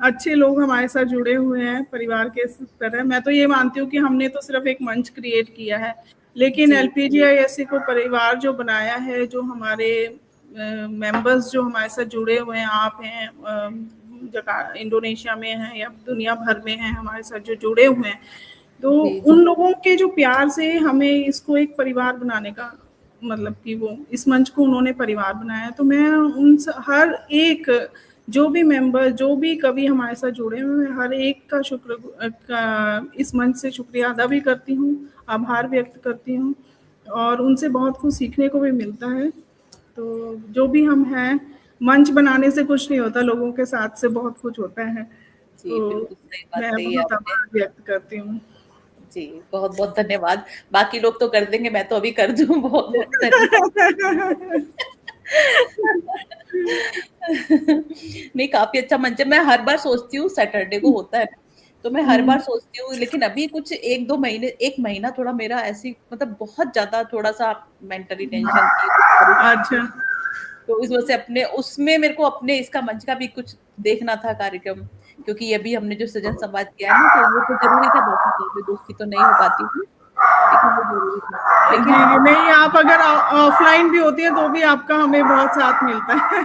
अच्छे लोग हमारे साथ जुड़े हुए हैं परिवार के तरह। मैं तो ये मानती हूँ कि हमने तो सिर्फ़ एक मंच क्रिएट किया है, लेकिन जी, एलपीजीआईएससी को परिवार जो बनाया है, जो हमारे मेंबर्स जो हमारे साथ जुड़े हुए हैं, आप हैं, इंडोनेशिया में हैं या दुनिया भर में हैं हमारे साथ जो जुड़े हुए हैं, तो जी, उन लोगों के जो प्यार से हमें इसको एक परिवार बनाने का, मतलब कि वो इस मंच को उन्होंने परिवार बनाया। तो मैं हर एक जो भी मेंबर, जो भी कवि हमारे साथ जुड़े हुए हैं, हर एक का इस मंच से शुक्रिया अदा भी करती हूँ, आभार व्यक्त करती हूँ, और उनसे बहुत कुछ सीखने को भी मिलता है। तो जो भी हम हैं, मंच बनाने से कुछ नहीं होता, लोगों के साथ से बहुत कुछ होता है। जी, तो बिल्कुल सही बात मैं कही बहुत आपने। आभार व्यक्त करती हूँ। जी, बहुत-बहुत धन्यवाद। बाकी लोग तो कर देंगे, मैं तो अभी कर दूँ बहुत-बहुत धन्यवाद। नहीं, काफ़ी अच्छा मंच है। मैं हर बार सोचती हूँ सैटरडे को होता है ना, तो मैं हर बार हुँ। सोचती हूँ लेकिन अभी कुछ 1-2 महीने 1 महीना थोड़ा मेरा ऐसी मतलब बहुत ज़्यादा थोड़ा-सा मेंटली टेंशन थी, कुछ परेशानी अच्छा। थी। तो इस वजह से अपने उसमें मेरे को अपने इसका मंच का भी कुछ देखना था कार्यक्रम, क्योंकि अभी हमने जो सृजन संवाद किया है ना, तो वो तो ज़रूरी था, बाकी काव्य गोष्ठी तो नहीं हो पाती थी, लेकिन वो ज़रूरी था। जी, लेकिन जी, नहीं, आप अगर ऑफ़लाइन भी होती हैं, तो भी आपका हमें बहुत साथ मिलता है।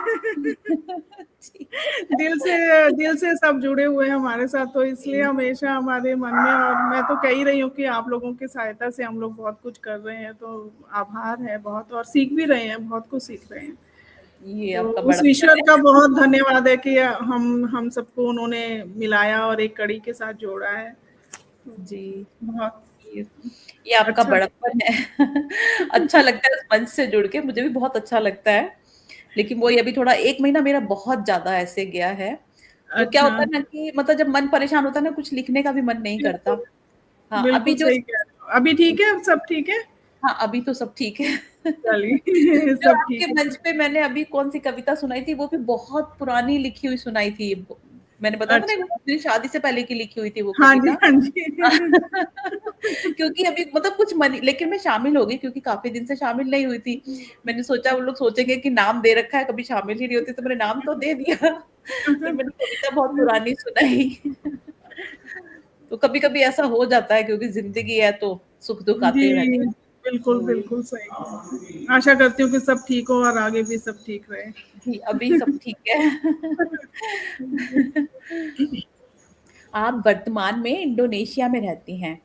जी, दिल से सब जुड़े हुए हैं हमारे साथ, तो इसलिए जी, हमेशा हमारे मन में, और मैं तो कह ही रही हूँ कि आप लोगों की सहायता से हम लोग बहुत कुछ कर रहे हैं, तो आभार है बहुत, और सीख भी रहे हैं, बहुत कुछ सीख रहे हैं। ये तो आपका उस बड़प्पन ईश्वर का है। बहुत धन्यवाद है कि हम सबको उन्होंने मिलाया और एक कड़ी के साथ जोड़ा है। तो जी, बहुत ये ये आपका अच्छा बड़प्पन है। अच्छा लगता है इस मंच से जुड़ के, मुझे भी बहुत अच्छा लगता है। लेकिन वही अभी थोड़ा 1 महीना मेरा बहुत ज़्यादा ऐसे गया है, जो क्या अच्छा, होता है ना कि मतलब जब मन परेशान होता है ना, कुछ लिखने का भी मन नहीं करता। बिल्कुल, हाँ, अभी बिल्कुल जो सही कह रहे हो। अभी ठीक है, सब ठीक है? हाँ, अभी तो सब ठीक है। चलिए जो सब आपके ठीक है। मंच पे मैंने अभी कौन-सी कविता सुनाई थी, वो भी बहुत पुरानी लिखी हुई सुनाई थी। मैंने बताया था ना, अच्छा। मेरी शादी से पहले की लिखी हुई थी वो हाँ जी, कविता। हाँ जी। क्योंकि अभी मतलब कुछ मन लेकिन मैं शामिल हो गई क्योंकि काफ़ी दिन से शामिल नहीं हुई थी। मैंने सोचा वो लोग सोचेंगे कि नाम दे रखा है, कभी शामिल ही नहीं होती, तो मैंने नाम तो दे दिया। फिर मैंने कविता बहुत पुरानी सुनाई। तो कभी-कभी ऐसा हो जाता है क्योंकि ज़िंदगी है तो सुख-दुःख आते जी, ही रहते हैं। बिल्कुल, तो बिल्कुल सही। आशा करती हूँ कि सब ठीक हो और आगे भी सब ठीक रहे। जी, अभी सब ठीक है। आप वर्तमान में इंडोनेशिया में रहती हैं।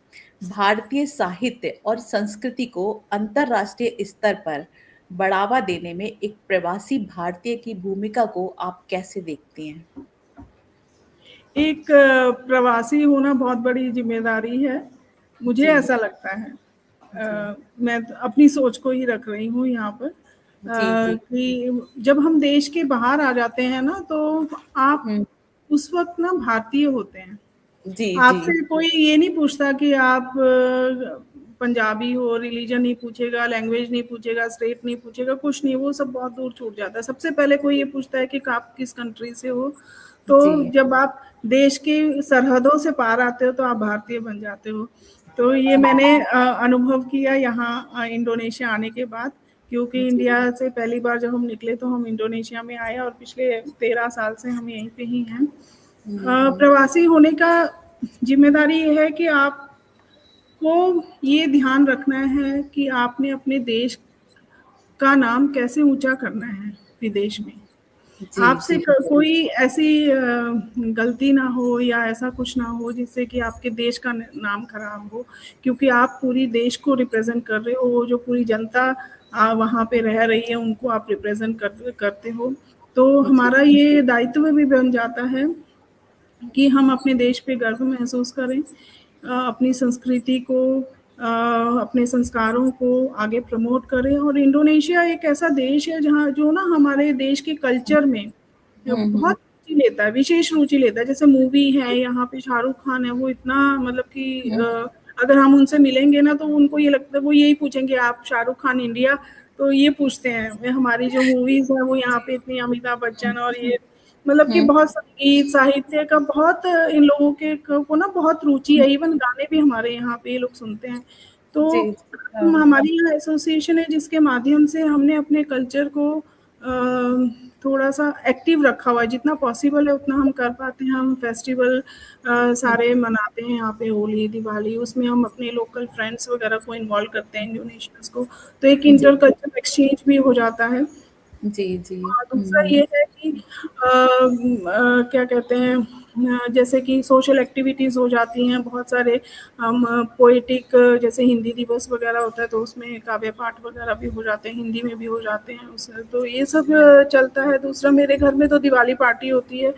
भारतीय साहित्य और संस्कृति को अंतर्राष्ट्रीय स्तर पर बढ़ावा देने में एक प्रवासी भारतीय की भूमिका को आप कैसे देखती हैं? एक प्रवासी होना बहुत बड़ी ज़िम्मेदारी है, मुझे जी, ऐसा लगता है। जी, मैं तो अपनी सोच को ही रख रही हूँ यहाँ पर, जी, जी। कि जब हम देश के बाहर आ जाते हैं ना, तो आप हुँ, उस वक़्त ना भारतीय होते हैं। जी, जी। आपसे कोई ये नहीं पूछता कि आप पंजाबी हो, रिलीजन नहीं पूछेगा, लैंग्वेज नहीं पूछेगा, स्टेट नहीं पूछेगा, कुछ नहीं, वो सब बहुत दूर छूट जाता है। सबसे पहले कोई ये पूछता है कि आप किस कंट्री से हो। तो जी, जब आप देश की सरहदों से पार आते हो तो आप भारतीय बन जाते हो। तो ये मैंने अनुभव किया यहाँ इंडोनेशिया आने के बाद, क्योंकि जी। इंडिया से पहली बार जब हम निकले तो हम इंडोनेशिया में आए और पिछले 13 साल से हम यहीं पे ही हैं। हुँ, प्रवासी होने का जिम्मेदारी ये है कि आपको ये ध्यान रखना है कि आपने अपने देश का नाम कैसे ऊंचा करना है विदेश में। जी, आपसे जी, कोई ऐसी गलती ना हो या ऐसा कुछ ना हो जिससे कि आपके देश का नाम खराब हो, क्योंकि आप पूरी देश को रिप्रेजेंट कर रहे हो। वो जो पूरी जनता वहाँ पे रह रही है उनको आप रिप्रेजेंट करते हो। तो जी, हमारा ये दायित्व भी बन जाता है कि हम अपने देश पे गर्व महसूस करें, अपनी संस्कृति को, अपने संस्कारों को आगे प्रमोट करें। और इंडोनेशिया एक ऐसा देश है जहाँ जो ना हमारे देश के कल्चर में हुँ, हुँ, बहुत रुचि लेता है, विशेष रुचि लेता है। जैसे मूवी है, यहाँ पे शाहरुख खान है, वो इतना मतलब कि हुँ, अगर हम उनसे मिलेंगे ना तो उनको ये लगता है, वो यही पूछेंगे आप शाहरुख खान इंडिया, तो ये पूछते हैं। हमारी जो मूवीज है वो यहाँ पे इतनी अमिताभ बच्चन और ये मतलब कि हुँ, बहुत संगीत साहित्य का बहुत इन लोगों के को ना बहुत रुचि है। इवन गाने भी हमारे यहाँ पे ये लोग सुनते हैं। तो जी, जी, हाँ, हमारी यहाँ एसोसिएशन है जिसके माध्यम से हमने अपने कल्चर को थोड़ा सा एक्टिव रखा हुआ है। जितना पॉसिबल है उतना हम कर पाते हैं। हम फेस्टिवल सारे मनाते हैं यहाँ पे, होली दिवाली, उसमें हम अपने लोकल फ्रेंड्स वगैरह को इन्वॉल्व करते हैं, इंडोनेशियंस को। तो एक जी, इंटर कल्चर एक्सचेंज भी हो जाता है। जी, जी, दूसरा ये है कि क्या कहते हैं, जैसे कि सोशल एक्टिविटीज़ हो जाती हैं बहुत सारे। हम पोएटिक, जैसे हिंदी दिवस वगैरह होता है तो उसमें काव्य पाठ वगैरह भी हो जाते हैं, हिंदी में भी हो जाते हैं उसमें। तो ये सब चलता है। दूसरा मेरे घर में तो दिवाली पार्टी होती है।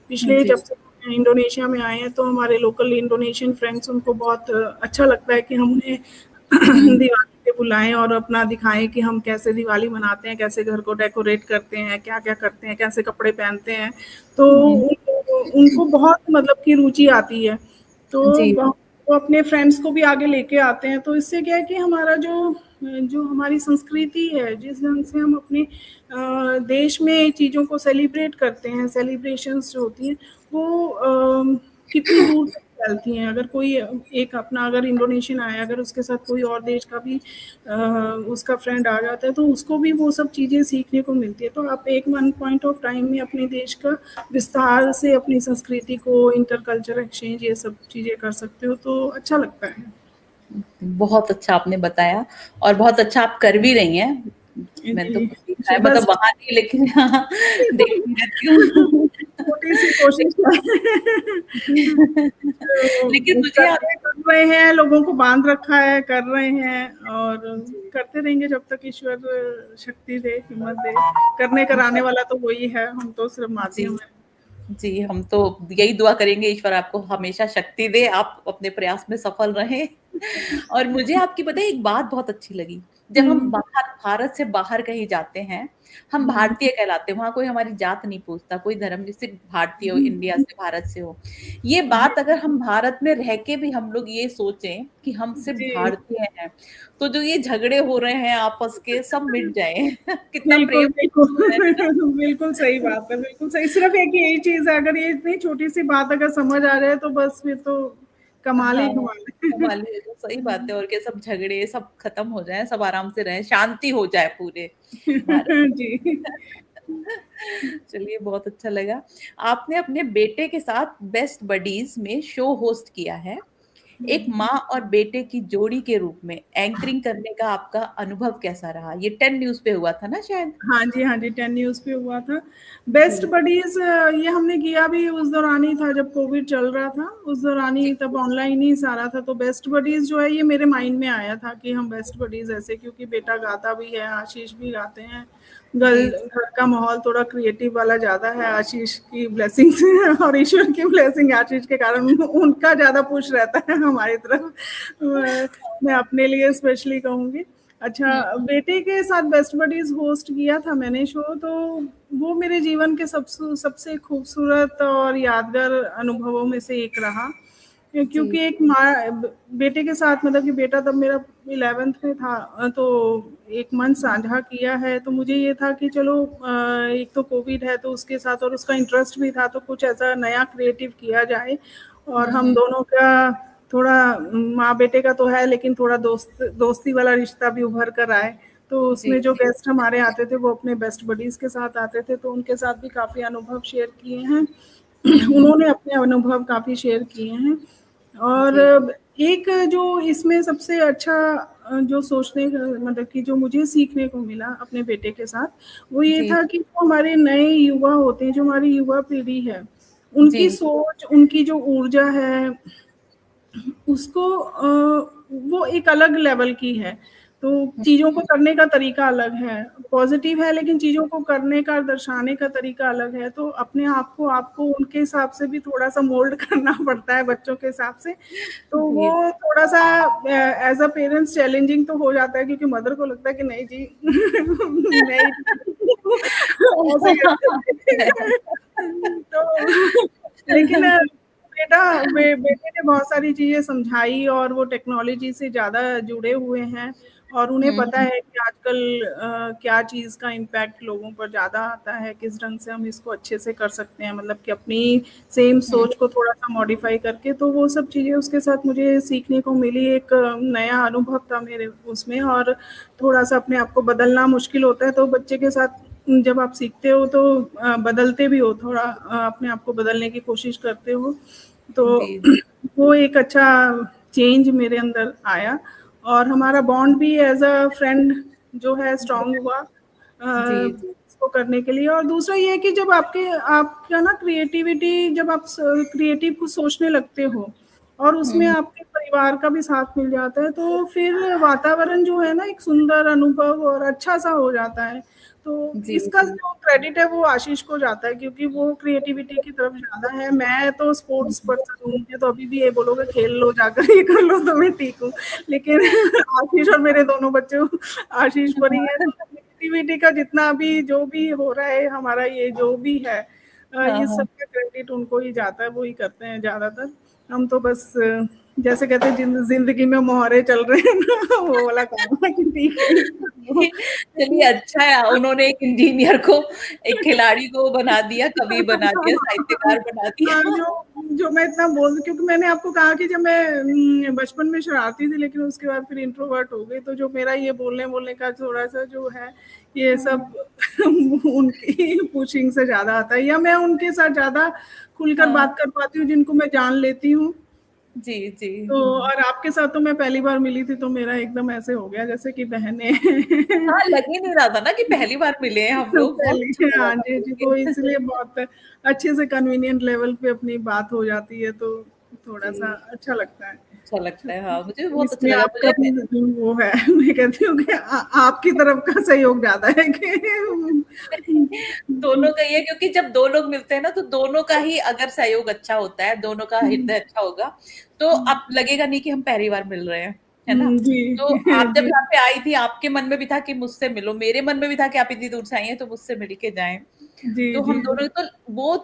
पिछले जी, जब से इंडोनेशिया में आए हैं तो हमारे लोकल इंडोनेशियन फ्रेंड्स, उनको बहुत अच्छा लगता है कि हम उन्हें हुँ, दिवाली पे बुलाएं और अपना दिखाएं कि हम कैसे दिवाली मनाते हैं, कैसे घर को डेकोरेट करते हैं, क्या क्या करते हैं, कैसे कपड़े पहनते हैं। तो हुँ, उनको बहुत मतलब की रुचि आती है। तो जी, वो अपने फ्रेंड्स को भी आगे लेके आते हैं। तो इससे क्या है कि हमारा जो जो हमारी संस्कृति है, जिस ढंग से हम अपने देश में चीज़ों को सेलिब्रेट करते हैं, सेलिब्रेशंस जो होती हैं वो कितनी दूर तक फैलती हैं। अगर कोई एक अपना अगर इंडोनेशियन आया, अगर उसके साथ कोई और देश का भी उसका फ्रेंड आ जाता है तो उसको भी वो सब चीज़ें सीखने को मिलती है। तो आप एक वन पॉइंट ऑफ टाइम में अपने देश का विस्तार से अपनी संस्कृति को, इंटर कल्चर एक्सचेंज, ये सब चीज़ें कर सकते हो, तो अच्छा लगता है। बहुत अच्छा आपने बताया और बहुत अच्छा आप कर भी रही हैं। मैंने तो जी, खुद देखा है बस मतलब वहाँ नहीं लेकिन हाँ, देखती रहती हूँ। छोटी-सी कोशिश है। लेकिन तो मुझे आप कर रहे हैं, लोगों को बाँध रखा है, कर रहे हैं और जी, करते रहेंगे जब तक ईश्वर शक्ति दे, हिम्मत दे। करने कराने बहुत वाला तो वही है, हम तो सिर्फ़ जी। माध्यम हैं। जी, हम तो यही दुआ करेंगे ईश्वर आपको हमेशा शक्ति दे, आप अपने प्रयास में सफल रहें। और मुझे आपकी पता है एक बात बहुत अच्छी लगी, जब हम हुँ, बाहर भारत से बाहर कहीं जाते हैं, हम हुँ, भारतीय कहलाते हैं, वहाँ कोई हमारी जात नहीं पूछता, कोई धर्म जैसे भारतीय हो, इंडिया हुँ, से, भारत से हो। ये जी, बात अगर हम भारत में रह के भी हम लोग ये सोचें कि हम सिर्फ़ जी। भारतीय हैं, तो जो ये झगड़े हो रहे हैं आपस के सब मिट जाएँ। कितना बिल्कुल, प्रेम बिल्कुल। है ना? बिल्कुल सही बात है, बिल्कुल सही। सिर्फ़ एक यही चीज़ है, अगर ये इतनी छोटी-सी बात अगर समझ आ जाए तो बस फिर तो कमाल ही हाँ, कमाल है। कमाल ही है, तो सही बात है और क्या सब झगड़े सब खत्म हो जाएँ, सब आराम से रहें, शांति हो जाए पूरे भारत जी। में। चलिए बहुत अच्छा लगा। आपने अपने बेटे के साथ बेस्ट बडीज़ में शो होस्ट किया है। एक माँ और बेटे की जोड़ी के रूप में एंकरिंग करने का आपका अनुभव कैसा रहा? ये 10 न्यूज़ पे हुआ था ना शायद? हाँ जी, हाँ जी, 10 न्यूज़ पे हुआ था। बेस्ट जी, बडीज़ ये हमने किया भी उस दौरान ही था जब कोविड चल रहा था, उस दौरान जी, ही, तब ऑनलाइन ही सारा था। तो बेस्ट बडीज़ जो है ये मेरे माइंड में आया था कि हम बेस्ट बडीज़ ऐसे, क्योंकि बेटा गाता भी है, आशीष भी गाते हैं। जी, घर का माहौल थोड़ा क्रिएटिव वाला ज़्यादा है, आशीष की ब्लेसिंग से और ईश्वर की ब्लेसिंग आशीष के कारण उनका ज़्यादा पुश रहता है हमारी तरफ। मैं अपने लिए स्पेशली कहूँगी। अच्छा, हुँ, बेटे के साथ बेस्ट बडीज़ होस्ट किया था मैंने शो, तो वो मेरे जीवन के सबसे खूबसूरत और यादगार अनुभवों में से एक रहा। क्योंकि एक माँ बेटे के साथ, मतलब कि बेटा तब मेरा 11th में था, तो एक मन साझा किया है, तो मुझे ये था कि चलो एक तो कोविड है तो उसके साथ, और उसका इंटरेस्ट भी था, तो कुछ ऐसा नया क्रिएटिव किया जाए। और हम दोनों का थोड़ा, माँ बेटे का तो है, लेकिन थोड़ा दोस्ती वाला रिश्ता भी उभर कर आए। तो जी, उसमें जो जी, गेस्ट हमारे आते थे वो अपने बेस्ट बडीज के साथ आते थे, तो उनके साथ भी काफ़ी अनुभव शेयर किए हैं। हुँ, उन्होंने अपने अनुभव काफ़ी शेयर किए हैं। और जी, एक जो इसमें सबसे अच्छा जो सोचने का, मतलब कि जो मुझे सीखने को मिला अपने बेटे के साथ, वो ये जी, था कि जो हमारे नए युवा होते हैं, जो हमारी युवा पीढ़ी है, उनकी जी, सोच, उनकी जो ऊर्जा है, उसको वो एक अलग लेवल की है। तो हुँ, चीज़ों को करने का तरीका अलग है, पॉज़िटिव है, लेकिन चीज़ों को करने का, दर्शाने का तरीका अलग है। तो अपने आप को आपको उनके हिसाब से भी थोड़ा-सा मोल्ड करना पड़ता है, बच्चों के हिसाब से। तो जी, वो थोड़ा-सा एज़ अ पेरेंट्स चैलेंजिंग तो हो जाता है, क्योंकि मदर को लगता है कि नहीं जी नहीं ऐसे कैसे तो लेकिन बेटे ने बहुत सारी चीज़ें समझाई, और वो टेक्नोलॉजी से ज़्यादा जुड़े हुए हैं, और उन्हें हुँ, पता है कि आजकल क्या चीज़ का इम्पैक्ट लोगों पर ज़्यादा आता है, किस ढंग से हम इसको अच्छे से कर सकते हैं, मतलब कि अपनी सेम हुँ, सोच को थोड़ा-सा मॉडिफ़ाई करके। तो वो सब चीज़ें उसके साथ मुझे सीखने को मिली, एक नया अनुभव था मेरे उसमें, और थोड़ा-सा अपने आप को बदलना मुश्किल होता है, तो बच्चे के साथ जब आप सीखते हो तो बदलते भी हो, थोड़ा अपने आप को बदलने की कोशिश करते हो। तो जी, जी, वो एक अच्छा चेंज मेरे अंदर आया, और हमारा बॉन्ड भी एज़ अ फ्रेंड जो है स्ट्रॉन्ग हुआ जी, जी, इसको करने के लिए। और दूसरा ये है कि जब आपका ना क्रिएटिविटी, जब आप क्रिएटिव कुछ सोचने लगते हो, और उसमें हुँ, आपके परिवार का भी साथ मिल जाता है, तो फिर वातावरण जो है ना, एक सुंदर अनुभव और अच्छा-सा हो जाता है। तो जी, इसका जी, जो क्रेडिट है वो आशीष को जाता है, क्योंकि वो क्रिएटिविटी की तरफ ज़्यादा है। मैं तो स्पोर्ट्स पर्सन हूँ, मुझे तो अभी भी ये बोलोगे खेल लो जाकर, ये कर लो, तो मैं ठीक हूँ। लेकिन आशीष और मेरे दोनों बच्चे आशीष पर ही है, तो क्रिएटिविटी का जितना भी जो भी हो रहा है, हमारा ये जो भी है, हाँ, ये हाँ। सब का क्रेडिट उनको ही जाता है, वो ही करते हैं ज़्यादातर। हम तो बस जैसे कहते हैं ज़िंदगी में मोहरे चल रहे हैं ना, वो वाला काम है कि ठीक है, चलिए अच्छा है उन्होंने एक इंजीनियर को, एक खिलाड़ी को बना दिया, कवि बना दिया, साहित्यकार बना हाँ, दिया। जो जो मैं इतना बोल, क्योंकि मैंने आपको कहा कि जब मैं बचपन में शरारती थी, लेकिन उसके बाद फिर इंट्रोवर्ट हो गई, तो जो मेरा ये बोलने-वोलने का थोड़ा-सा जो है, ये सब उनकी पुशिंग से ज़्यादा आता है, या मैं उनके साथ ज़्यादा खुलकर हाँ, बात कर पाती हूँ, जिनको मैं जान लेती हूँ। जी, जी। तो और आपके साथ तो मैं पहली बार मिली थी, तो मेरा एकदम ऐसे हो गया जैसे कि बहनें हाँ, लग ही नहीं रहा था ना कि पहली बार मिले हैं हम लोग, बहुत पहले, अच्छा लगा हाँ था जी, मिल जी, तो के। इसलिए बहुत अच्छे से कन्वीनिएंट लेवल पे अपनी बात हो जाती है, तो थोड़ा-सा जी, अच्छा लगता है। अच्छा लगता है, हाँ, मुझे भी तो बहुत अच्छा इसमें लगा आपका भी वो है, मैं कहती हूँ कि आपकी तरफ का सहयोग ज़्यादा है कि दोनों का ये है क्योंकि जब 2 लोग मिलते हैं ना, तो दोनों का ही अगर सहयोग अच्छा होता है, दोनों का हृदय अच्छा होगा, तो अब लगेगा नहीं कि हम पहली बार मिल रहे हैं, है ना? जी, तो आप जब जी, यहाँ पे आई थी, आपके मन में भी था कि मुझसे मिलो, मेरे मन में भी था कि आप इतनी दूर से आई हैं, तो मुझसे मिल के जाएँ। जी, तो जी, हम जी। दोनों तो वो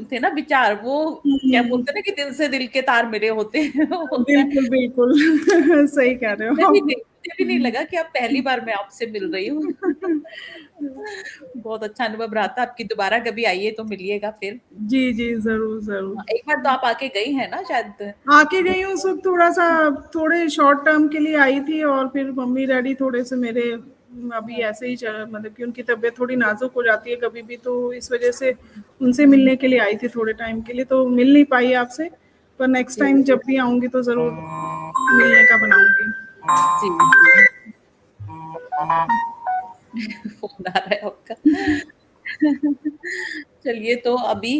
थे ना विचार, वो क्या हुँ, बोलते हैं ना कि दिल से दिल के तार मिले होते हैं, वो होता है। बिल्कुल, बिल्कुल सही कह रहे हो आप। मुझे भी नहीं लगा कि अब पहली बार मैं आपसे मिल रही हूँ। बहुत अच्छा अनुभव रहा था, आपकी दोबारा कभी आइए तो मिलिएगा फिर। जी, जी, ज़रूर, ज़रूर। हाँ, एक बार तो आप आके गई हैं ना शायद? आके गई हूँ उस वक़्त, थोड़ा-सा थोड़े शॉर्ट टर्म के लिए आई थी, और फिर मम्मी-डैडी थोड़े-से मेरे अभी ऐसे ही मतलब कि उनकी तबीयत थोड़ी नाज़ुक हो जाती है कभी भी, तो इस वज़ह से उनसे मिलने के लिए आई थी थोड़े टाइम के लिए, तो मिल नहीं पाई आपसे। पर नेक्स्ट जी, टाइम जब भी आऊँगी तो ज़रूर मिलने का बनाऊँगी। जी, जी। फ़ोन आ रहा है आपका। चलिए तो अभी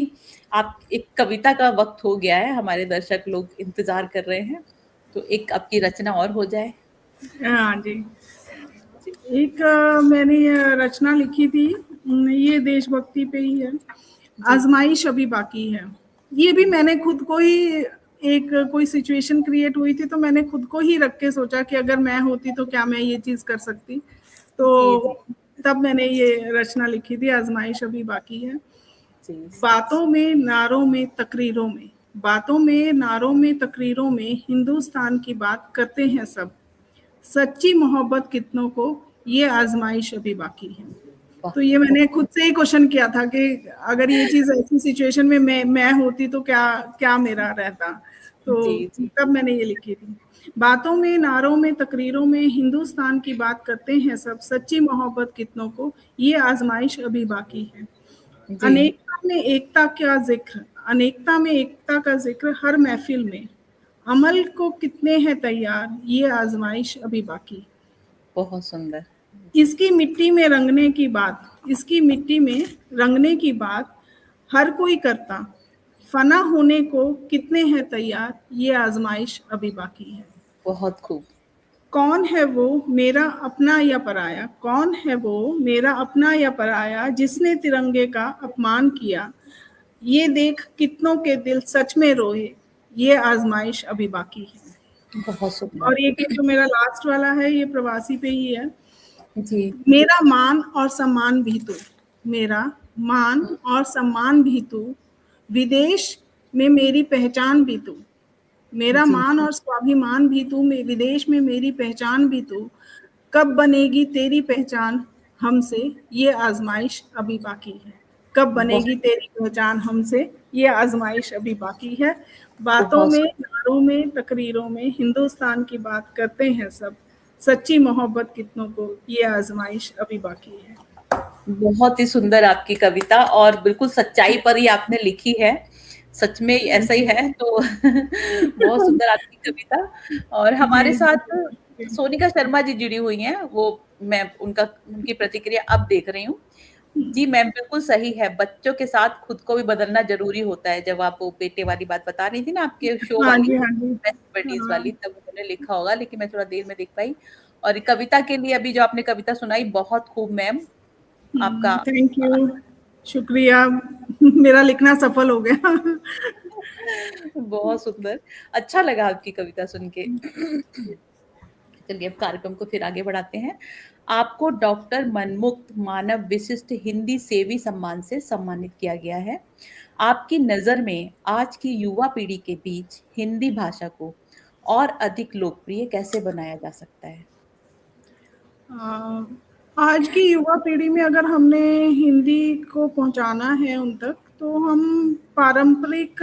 आप एक कविता का वक़्त हो गया है, हमारे दर्शक लोग इंतज़ार कर रहे हैं, तो एक आपकी रचना और हो जाए। हाँ जी। जी, एक मैंने रचना लिखी थी, ये देशभक्ति पे ही है। जी, आज़माइश अभी बाकी है। ये भी मैंने खुद को ही, एक कोई सिचुएशन क्रिएट हुई थी, तो मैंने खुद को ही रख के सोचा कि अगर मैं होती तो क्या मैं ये चीज़ कर सकती? जी, जी, तो तब मैंने ये रचना लिखी थी, आज़माइश अभी बाकी है। जी, बातों में, नारों में, तकरीरों में, बातों में, नारों में, तकरीरों में हिंदुस्तान की बात करते हैं सब। सच्ची मोहब्बत कितनों को, ये आजमाइश अभी बाकी है। वाह! तो ये मैंने बहुत खुद से ही क्वेश्चन किया था कि अगर ये चीज़ ऐसी सिचुएशन में मैं होती तो क्या क्या मेरा रहता? तो जी, जी। तब मैंने ये लिखी थी। बातों में, नारों में, तकरीरों में हिंदुस्तान की बात करते हैं सब। सच्ची मोहब्बत कितनों को, ये आजमाइश अभी बाकी है। जी, अनेकता में एकता का ज़िक्र, अनेकता में एकता का ज़िक्र हर महफ़िल में। अमल को कितने हैं तैयार, ये आज़माइश अभी बाकी। बहुत सुंदर। इसकी मिट्टी में रंगने की बात, इसकी मिट्टी में रंगने की बात हर कोई करता। फ़ना होने को कितने हैं तैयार, ये आज़माइश अभी बाकी है। बहुत खूब। कौन है वो मेरा अपना या पराया, कौन है वो मेरा अपना या पराया, जिसने तिरंगे का अपमान किया। ये देख कितनों के दिल सच में रोए, ये आज़माइश अभी बाकी है। बहुत सुंदर। और एक ये जो मेरा लास्ट वाला है, ये प्रवासी पे ही है। जी, मेरा मान और सम्मान भी तू, मेरा मान और सम्मान भी तू, विदेश में मेरी पहचान भी तू। मेरा जी, मान और स्वाभिमान भी तू, विदेश में मेरी पहचान भी तू। कब बनेगी तेरी पहचान हमसे, ये आज़माइश अभी बाकी है। कब बहुत बनेगी तेरी पहचान हमसे, ये आज़माइश अभी बाकी है। बातों बहुत में, नारों में, तकरीरों में हिंदुस्तान की बात करते हैं सब। सच्ची मोहब्बत कितनों को, ये आज़माइश अभी बाकी है। बहुत ही सुंदर आपकी कविता और बिल्कुल सच्चाई पर ही आपने लिखी है। सच में ऐसा ही है तो बहुत सुंदर आपकी कविता और हमारे जी, साथ जी। सोनिका शर्मा जी जुड़ी हुई हैं। वो मैं उनकी प्रतिक्रिया अब देख रही हूँ। जी मैम बिल्कुल सही है। बच्चों के साथ खुद को भी बदलना ज़रूरी होता है। जब आप वो बेटे वाली बात बता रही थी ना आपके शो हाँ वाली, जी, हाँ जी। बेस्ट बडीज़ हाँ। वाली, तब उन्होंने लिखा होगा लेकिन मैं थोड़ा देर में देख पाई। और कविता के लिए अभी जो आपने कविता सुनाई बहुत खूब मैम। आपका थैंक यू, शुक्रिया। मेरा लिखना सफल हो गया। बहुत सुंदर। अच्छा लगा आपकी कविता सुन के। चलिए अब कार्यक्रम को फिर आगे बढ़ाते हैं। आपको डॉक्टर मनमुक्त मानव विशिष्ट हिंदी सेवी सम्मान से सम्मानित किया गया है। आपकी नज़र में आज की युवा पीढ़ी के बीच हिंदी भाषा को और अधिक लोकप्रिय कैसे बनाया जा सकता है? अ, आज की युवा पीढ़ी में अगर हमने हिंदी को पहुंचाना है उन तक, तो हम पारंपरिक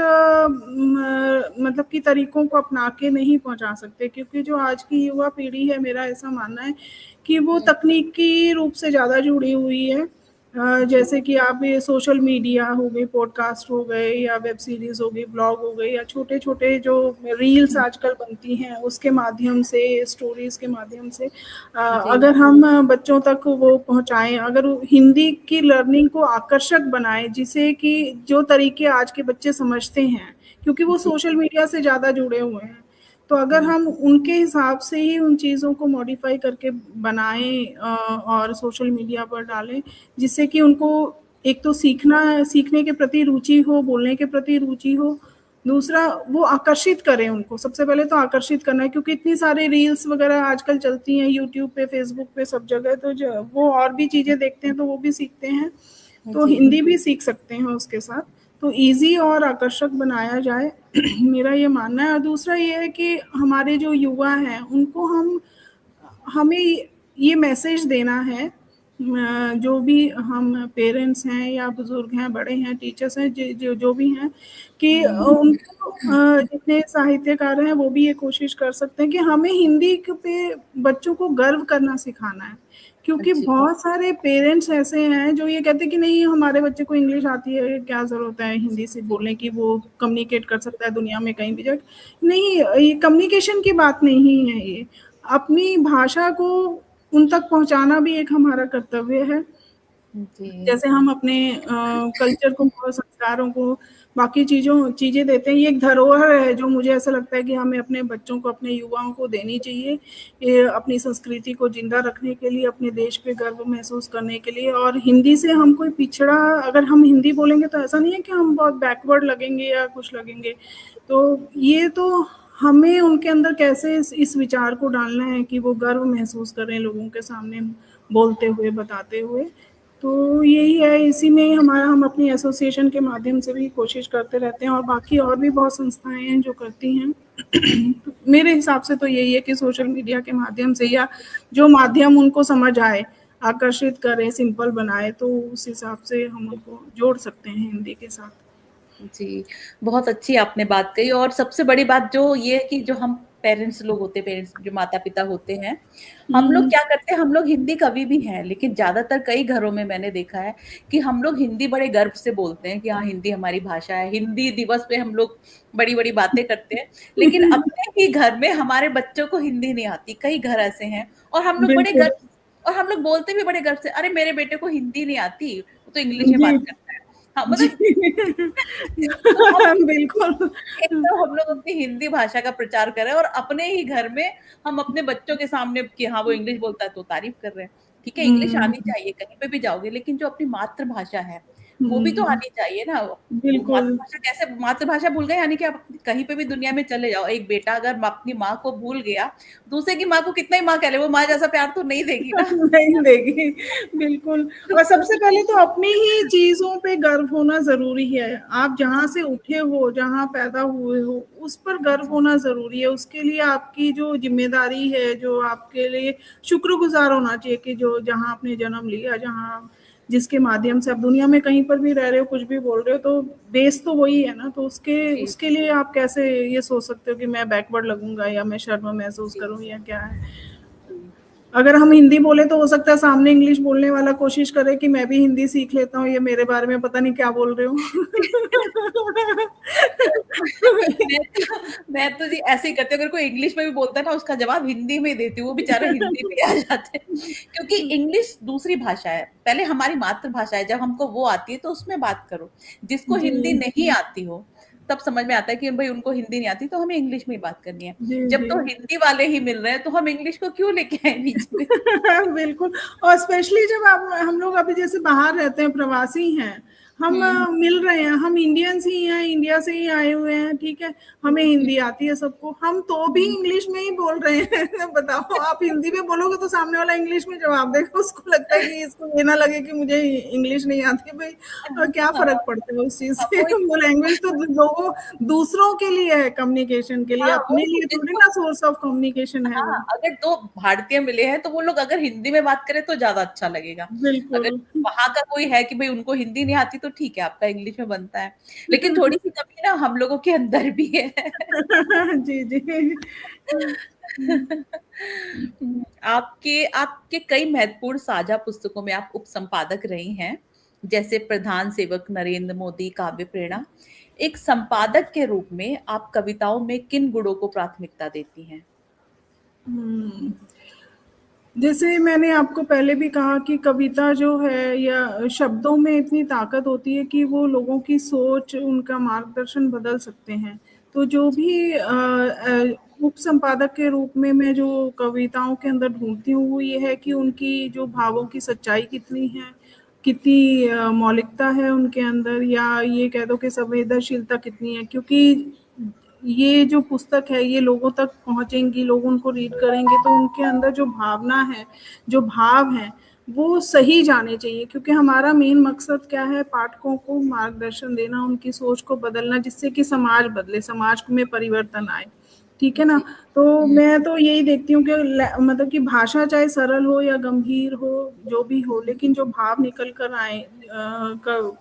मतलब कि तरीकों को अपना के नहीं पहुंचा सकते, क्योंकि जो आज की युवा पीढ़ी है, मेरा ऐसा मानना है कि वो हुँ, तकनीकी रूप से ज़्यादा जुड़ी हुई है। जी, जैसे कि आप ये सोशल मीडिया हो गई, पॉडकास्ट हो गए या वेब सीरीज़ हो गई, ब्लॉग हो गए या छोटे-छोटे जो रील्स हुँ, आजकल बनती हैं, उसके माध्यम से, स्टोरीज़ के माध्यम से जी, अगर हम बच्चों तक वो पहुँचाएँ, अगर हिंदी की लर्निंग को आकर्षक बनाएँ, जिसे कि जो तरीके आज के बच्चे समझते हैं, क्योंकि वो जी, सोशल मीडिया से ज़्यादा जुड़े हुए हैं। तो अगर हुँ, हम उनके हिसाब से ही उन चीज़ों को मॉडिफ़ाई करके बनाएँ और सोशल मीडिया पर डालें, जिससे कि उनको एक तो सीखने के प्रति रुचि हो, बोलने के प्रति रुचि हो, दूसरा वो आकर्षित करें उनको। सबसे पहले तो आकर्षित करना है, क्योंकि इतनी सारी रील्स वगैरह आजकल चलती हैं यूट्यूब पे, फ़ेसबुक पे, सब जगह, तो ज वो और भी चीज़ें देखते हैं तो वो भी सीखते हैं। तो जी, हिंदी भी सीख सकते हैं उसके साथ। तो ईज़ी और आकर्षक बनाया जाए, मेरा ये मानना है। और दूसरा ये है कि हमारे जो युवा हैं उनको हमें ये मैसेज देना है, जो भी हम पेरेंट्स हैं या बुज़ुर्ग हैं, बड़े हैं, टीचर्स हैं, जो भी हैं, कि हुँ, उनको जितने साहित्यकार हैं वो भी ये कोशिश कर सकते हैं कि हमें हिंदी पे बच्चों को गर्व करना सिखाना है। क्योंकि जी, बहुत सारे पेरेंट्स ऐसे हैं जो ये कहते हैं कि नहीं, हमारे बच्चे को इंग्लिश आती है, क्या ज़रूरत है हिंदी से बोलने की, वो कम्युनिकेट कर सकता है दुनिया में कहीं भी जाके। नहीं, ये कम्युनिकेशन की बात नहीं है ये। अपनी भाषा को उन तक पहुँचाना भी एक हमारा कर्तव्य है। जी, जैसे हम अपने कल्चर को और संस्कारों को, बाकी चीज़ें देते हैं, ये एक धरोहर है जो मुझे ऐसा लगता है कि हमें अपने बच्चों को, अपने युवाओं को देनी चाहिए। ये अपनी संस्कृति को ज़िंदा रखने के लिए, अपने देश पे गर्व महसूस करने के लिए। और हिंदी से हम कोई पिछड़ा, अगर हम हिंदी बोलेंगे तो ऐसा नहीं है कि हम बहुत बैकवर्ड लगेंगे या कुछ लगेंगे। तो ये तो हमें उनके अंदर कैसे इस विचार को डालना है कि वो गर्व महसूस करें लोगों के सामने बोलते हुए, बताते हुए। तो यही है, इसी में हम अपनी एसोसिएशन के माध्यम से भी कोशिश करते रहते हैं, और बाकी और भी बहुत संस्थाएं हैं जो करती हैं। तो मेरे हिसाब से तो यही है कि सोशल मीडिया के माध्यम से, या जो माध्यम उनको समझ आए, आकर्षित करे, सिंपल बनाए, तो उस हिसाब से हम उनको जोड़ सकते हैं हिंदी के साथ। जी, बहुत अच्छी आपने बात कही। और सबसे बड़ी बात जो ये है कि जो हम पेरेंट्स लोग होते हैं, पेरेंट्स जो माता-पिता होते हैं, हम लोग हुँ, क्या करते हैं, हम लोग हिंदी कवि भी हैं, लेकिन ज़्यादातर कई घरों में मैंने देखा है कि हम लोग हिंदी बड़े गर्व से बोलते हैं कि हाँ, हिंदी हमारी भाषा है। हिंदी दिवस पे हम लोग बड़ी-बड़ी बातें करते हैं, लेकिन अपने ही घर में हमारे बच्चों को हिंदी नहीं आती। कई घर ऐसे हैं और हम लोग बड़े बिल्कुल। गर्व, और हम लोग बोलते भी बड़े गर्व से, "अरे! मेरे बेटे को हिंदी नहीं आती, वो तो इंग्लिश में जी, बात करता है।" हाँ, जी। मतलब तो हम बिल्कुल। एक तो हम लोग अपनी हिंदी भाषा का प्रचार कर रहे हैं और अपने ही घर में हम अपने बच्चों के सामने कि हाँ, वो इंग्लिश बोलता है तो तारीफ़ कर रहे हैं। ठीक है, इंग्लिश हुँ, आनी चाहिए, कहीं पे भी जाओगे, लेकिन जो अपनी मातृभाषा है, वो भी तो हुँ, आनी चाहिए ना। वो बिल्कुल। मातृभाषा कैसे, मातृभाषा भूल गए यानी कि आप कहीं पे भी दुनिया में चले जाओ, एक बेटा अगर अपनी माँ को भूल गया, दूसरे की माँ को कितना ही माँ कह ले, वो माँ जैसा प्यार तो नहीं देगी ना। नहीं देगी, बिल्कुल। और सबसे पहले तो अपनी ही चीज़ों पे गर्व होना ज़रूरी है। आप जहाँ से उठे हो, जहाँ पैदा हुए हो, उस पर गर्व जी, होना ज़रूरी है। उसके लिए आपकी जो ज़िम्मेदारी है, जो आपके लिए शुक्रगुज़ार होना चाहिए कि जो जहाँ आपने जन्म लिया, जहाँ जिसके माध्यम से आप दुनिया में कहीं पर भी रह रहे हो, कुछ भी बोल रहे हो, तो बेस तो वही है ना। तो उसके जी, उसके लिए आप कैसे ये सोच सकते हो कि मैं बैकवर्ड लगूँगा, या मैं शर्म महसूस जी, करूँ, या क्या है? जी। अगर हम हिंदी बोले तो हो सकता है सामने इंग्लिश बोलने वाला कोशिश करे कि मैं भी हिंदी सीख लेता हूँ, ये मेरे बारे में पता नहीं क्या बोल रहे हो। मैं तो जी ऐसे ही करती हूँ, अगर कोई इंग्लिश में भी बोलता है ना, उसका जवाब हिंदी में ही देती हूँ, वो बेचारे हिंदी में ही आ जाते हैं। क्योंकि इंग्लिश दूसरी भाषा है, पहले हमारी मातृभाषा है, जब हमको वो आती है तो उसमें बात करो। जिसको जी, हिंदी नहीं आती हो, तब समझ में आता है कि भई उनको हिंदी नहीं आती तो हमें इंग्लिश में ही बात करनी है। जी, जब जी। तो हिंदी वाले ही मिल रहे हैं, तो हम इंग्लिश को क्यों लेके आए बीच में? बिल्कुल। और स्पेशली जब आप हम लोग अभी जैसे बाहर रहते हैं, प्रवासी हैं, हम हुँ, मिल रहे हैं, हम इंडियंस ही हैं, इंडिया से ही आए हुए हैं, ठीक है? हमें हुँ, हिंदी आती है सबको, हम तो भी हुँ। इंग्लिश में ही बोल रहे हैं। बताओ, आप हिंदी में बोलोगे तो सामने वाला इंग्लिश में जवाब देगा, उसको लगता है कि इसको ये ना लगे कि मुझे इंग्लिश नहीं आती, भई क्या हाँ, फ़र्क पड़ता है उस चीज़ हाँ, से? वही वो लैंग्वेज तो लोगों दूसरों के लिए है, कम्युनिकेशन के लिए, हाँ, अपने वही तो लिए थोड़ी जिसको ना सोर्स ऑफ कम्युनिकेशन है हाँ, वो। अगर 2 भारतीय मिले हैं, तो वो लोग अगर हिंदी में बात करें तो ज़्यादा अच्छा लगेगा। अगर बिल्कुल। वहाँ का कोई है कि भई उनको हिंदी नहीं आती तो ठीक है, आपका इंग्लिश में बनता है। लेकिन थोड़ी-सी कमी ना हम लोगों के अंदर भी है। जी, जी। आपके आपके कई महत्वपूर्ण साझा पुस्तकों में आप उपसंपादक रही हैं, जैसे प्रधान सेवक नरेंद्र मोदी काव्य प्रेरणा। एक संपादक के रूप में आप कविताओं में किन गुणों को प्राथमिकता देती हैं? हुँ। जैसे मैंने आपको पहले भी कहा कि कविता जो है, या शब्दों में इतनी ताकत होती है कि वो लोगों की सोच, उनका मार्गदर्शन बदल सकते हैं। तो जो भी उपसंपादक के रूप में मैं जो कविताओं के अंदर ढूँढती हूँ, वो ये है कि उनकी जो भावों की सच्चाई कितनी है, कितनी मौलिकता है उनके अंदर, या ये कह दो कि संवेदनशीलता कितनी है। क्योंकि ये जो पुस्तक है, ये लोगों तक पहुँचेंगी, लोग उनको रीड करेंगे, तो उनके अंदर जो भावना है, जो भाव हैं, वो सही जाने चाहिए, क्योंकि हमारा मेन मकसद क्या है, पाठकों को मार्गदर्शन देना, उनकी सोच को बदलना, जिससे कि समाज बदले, समाज में परिवर्तन आए। ठीक है ना? जी। तो हुँ, मैं तो यही देखती हूँ कि मतलब कि भाषा चाहे सरल हो या गंभीर हो, जो भी हो, हुँ, लेकिन जो भाव निकल कर आए,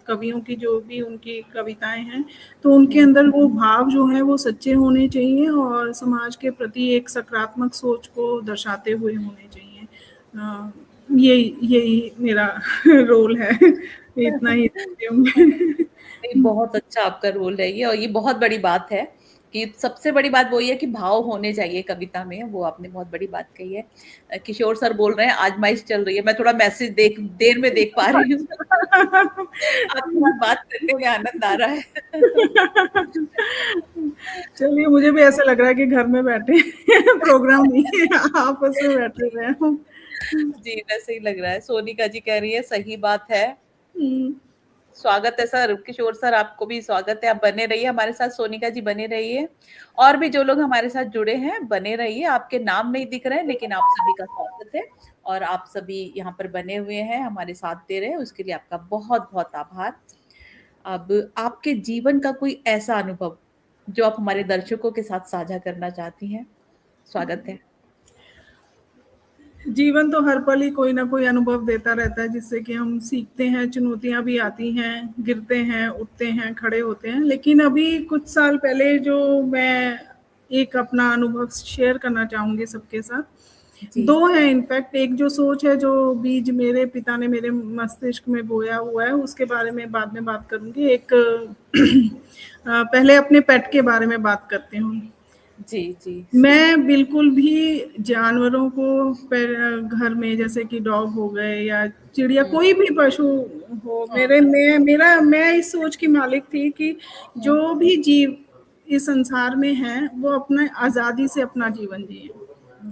कवियों की जो भी उनकी कविताएँ हैं, तो उनके हुँ। अंदर वो भाव जो हैं वो सच्चे होने चाहिए, और समाज के प्रति एक सकारात्मक सोच को दर्शाते हुए होने चाहिए। अ, यही यही मेरा रोल है। इतना ही देखती हूँ मैं। नहीं, बहुत अच्छा आपका रोल है ये, और ये बहुत बड़ी बात है कि सबसे बड़ी बात वही है कि भाव होने चाहिए कविता में, वो आपने बहुत बड़ी बात कही है। किशोर सर बोल रहे हैं आजमाइश चल रही है, मैं थोड़ा मैसेज देर में देख पा रही हूँ। आपके साथ बात करने में आनंद आ रहा है। चलिए, मुझे भी ऐसा लग रहा है कि घर में बैठे हैं, प्रोग्राम नहीं है, आपस में बैठे हुए हैं हम। जी, वैसे ही लग रहा है। सोनिका जी कह रही है सही बात है। हुँ। स्वागत है सर, किशोर सर आपको भी स्वागत है। आप बने रहिए हमारे साथ, सोनिका जी बने रहिए, और भी जो लोग हमारे साथ जुड़े हैं बने रहिए। आपके नाम नहीं दिख रहे हैं लेकिन आप सभी का स्वागत है, और आप सभी यहाँ पर बने हुए हैं, हमारे साथ दे रहे हैं, उसके लिए आपका बहुत बहुत आभार। अब आपके जीवन का कोई ऐसा अनुभव जो आप हमारे दर्शकों के साथ साझा करना चाहती हैं, स्वागत है। जीवन तो हर पल ही कोई ना कोई अनुभव देता रहता है, जिससे कि हम सीखते हैं, चुनौतियां भी आती हैं, गिरते हैं, उठते हैं, खड़े होते हैं। लेकिन अभी कुछ साल पहले जो मैं एक अपना अनुभव शेयर करना चाहूंगी सबके साथ, जी। दो है इनफैक्ट। एक जो सोच है, जो बीज मेरे पिता ने मेरे मस्तिष्क में बोया हुआ है, उसके बारे में बाद में बात करूंगी। एक पहले अपने पेट के बारे में बात करती हूँ। जी जी। मैं बिल्कुल भी जानवरों को घर में, जैसे कि डॉग हो गए या चिड़िया, कोई भी पशु हो, मैं इस सोच की मालिक थी कि जो भी जीव इस संसार में है वो अपने आजादी से अपना जीवन जिए,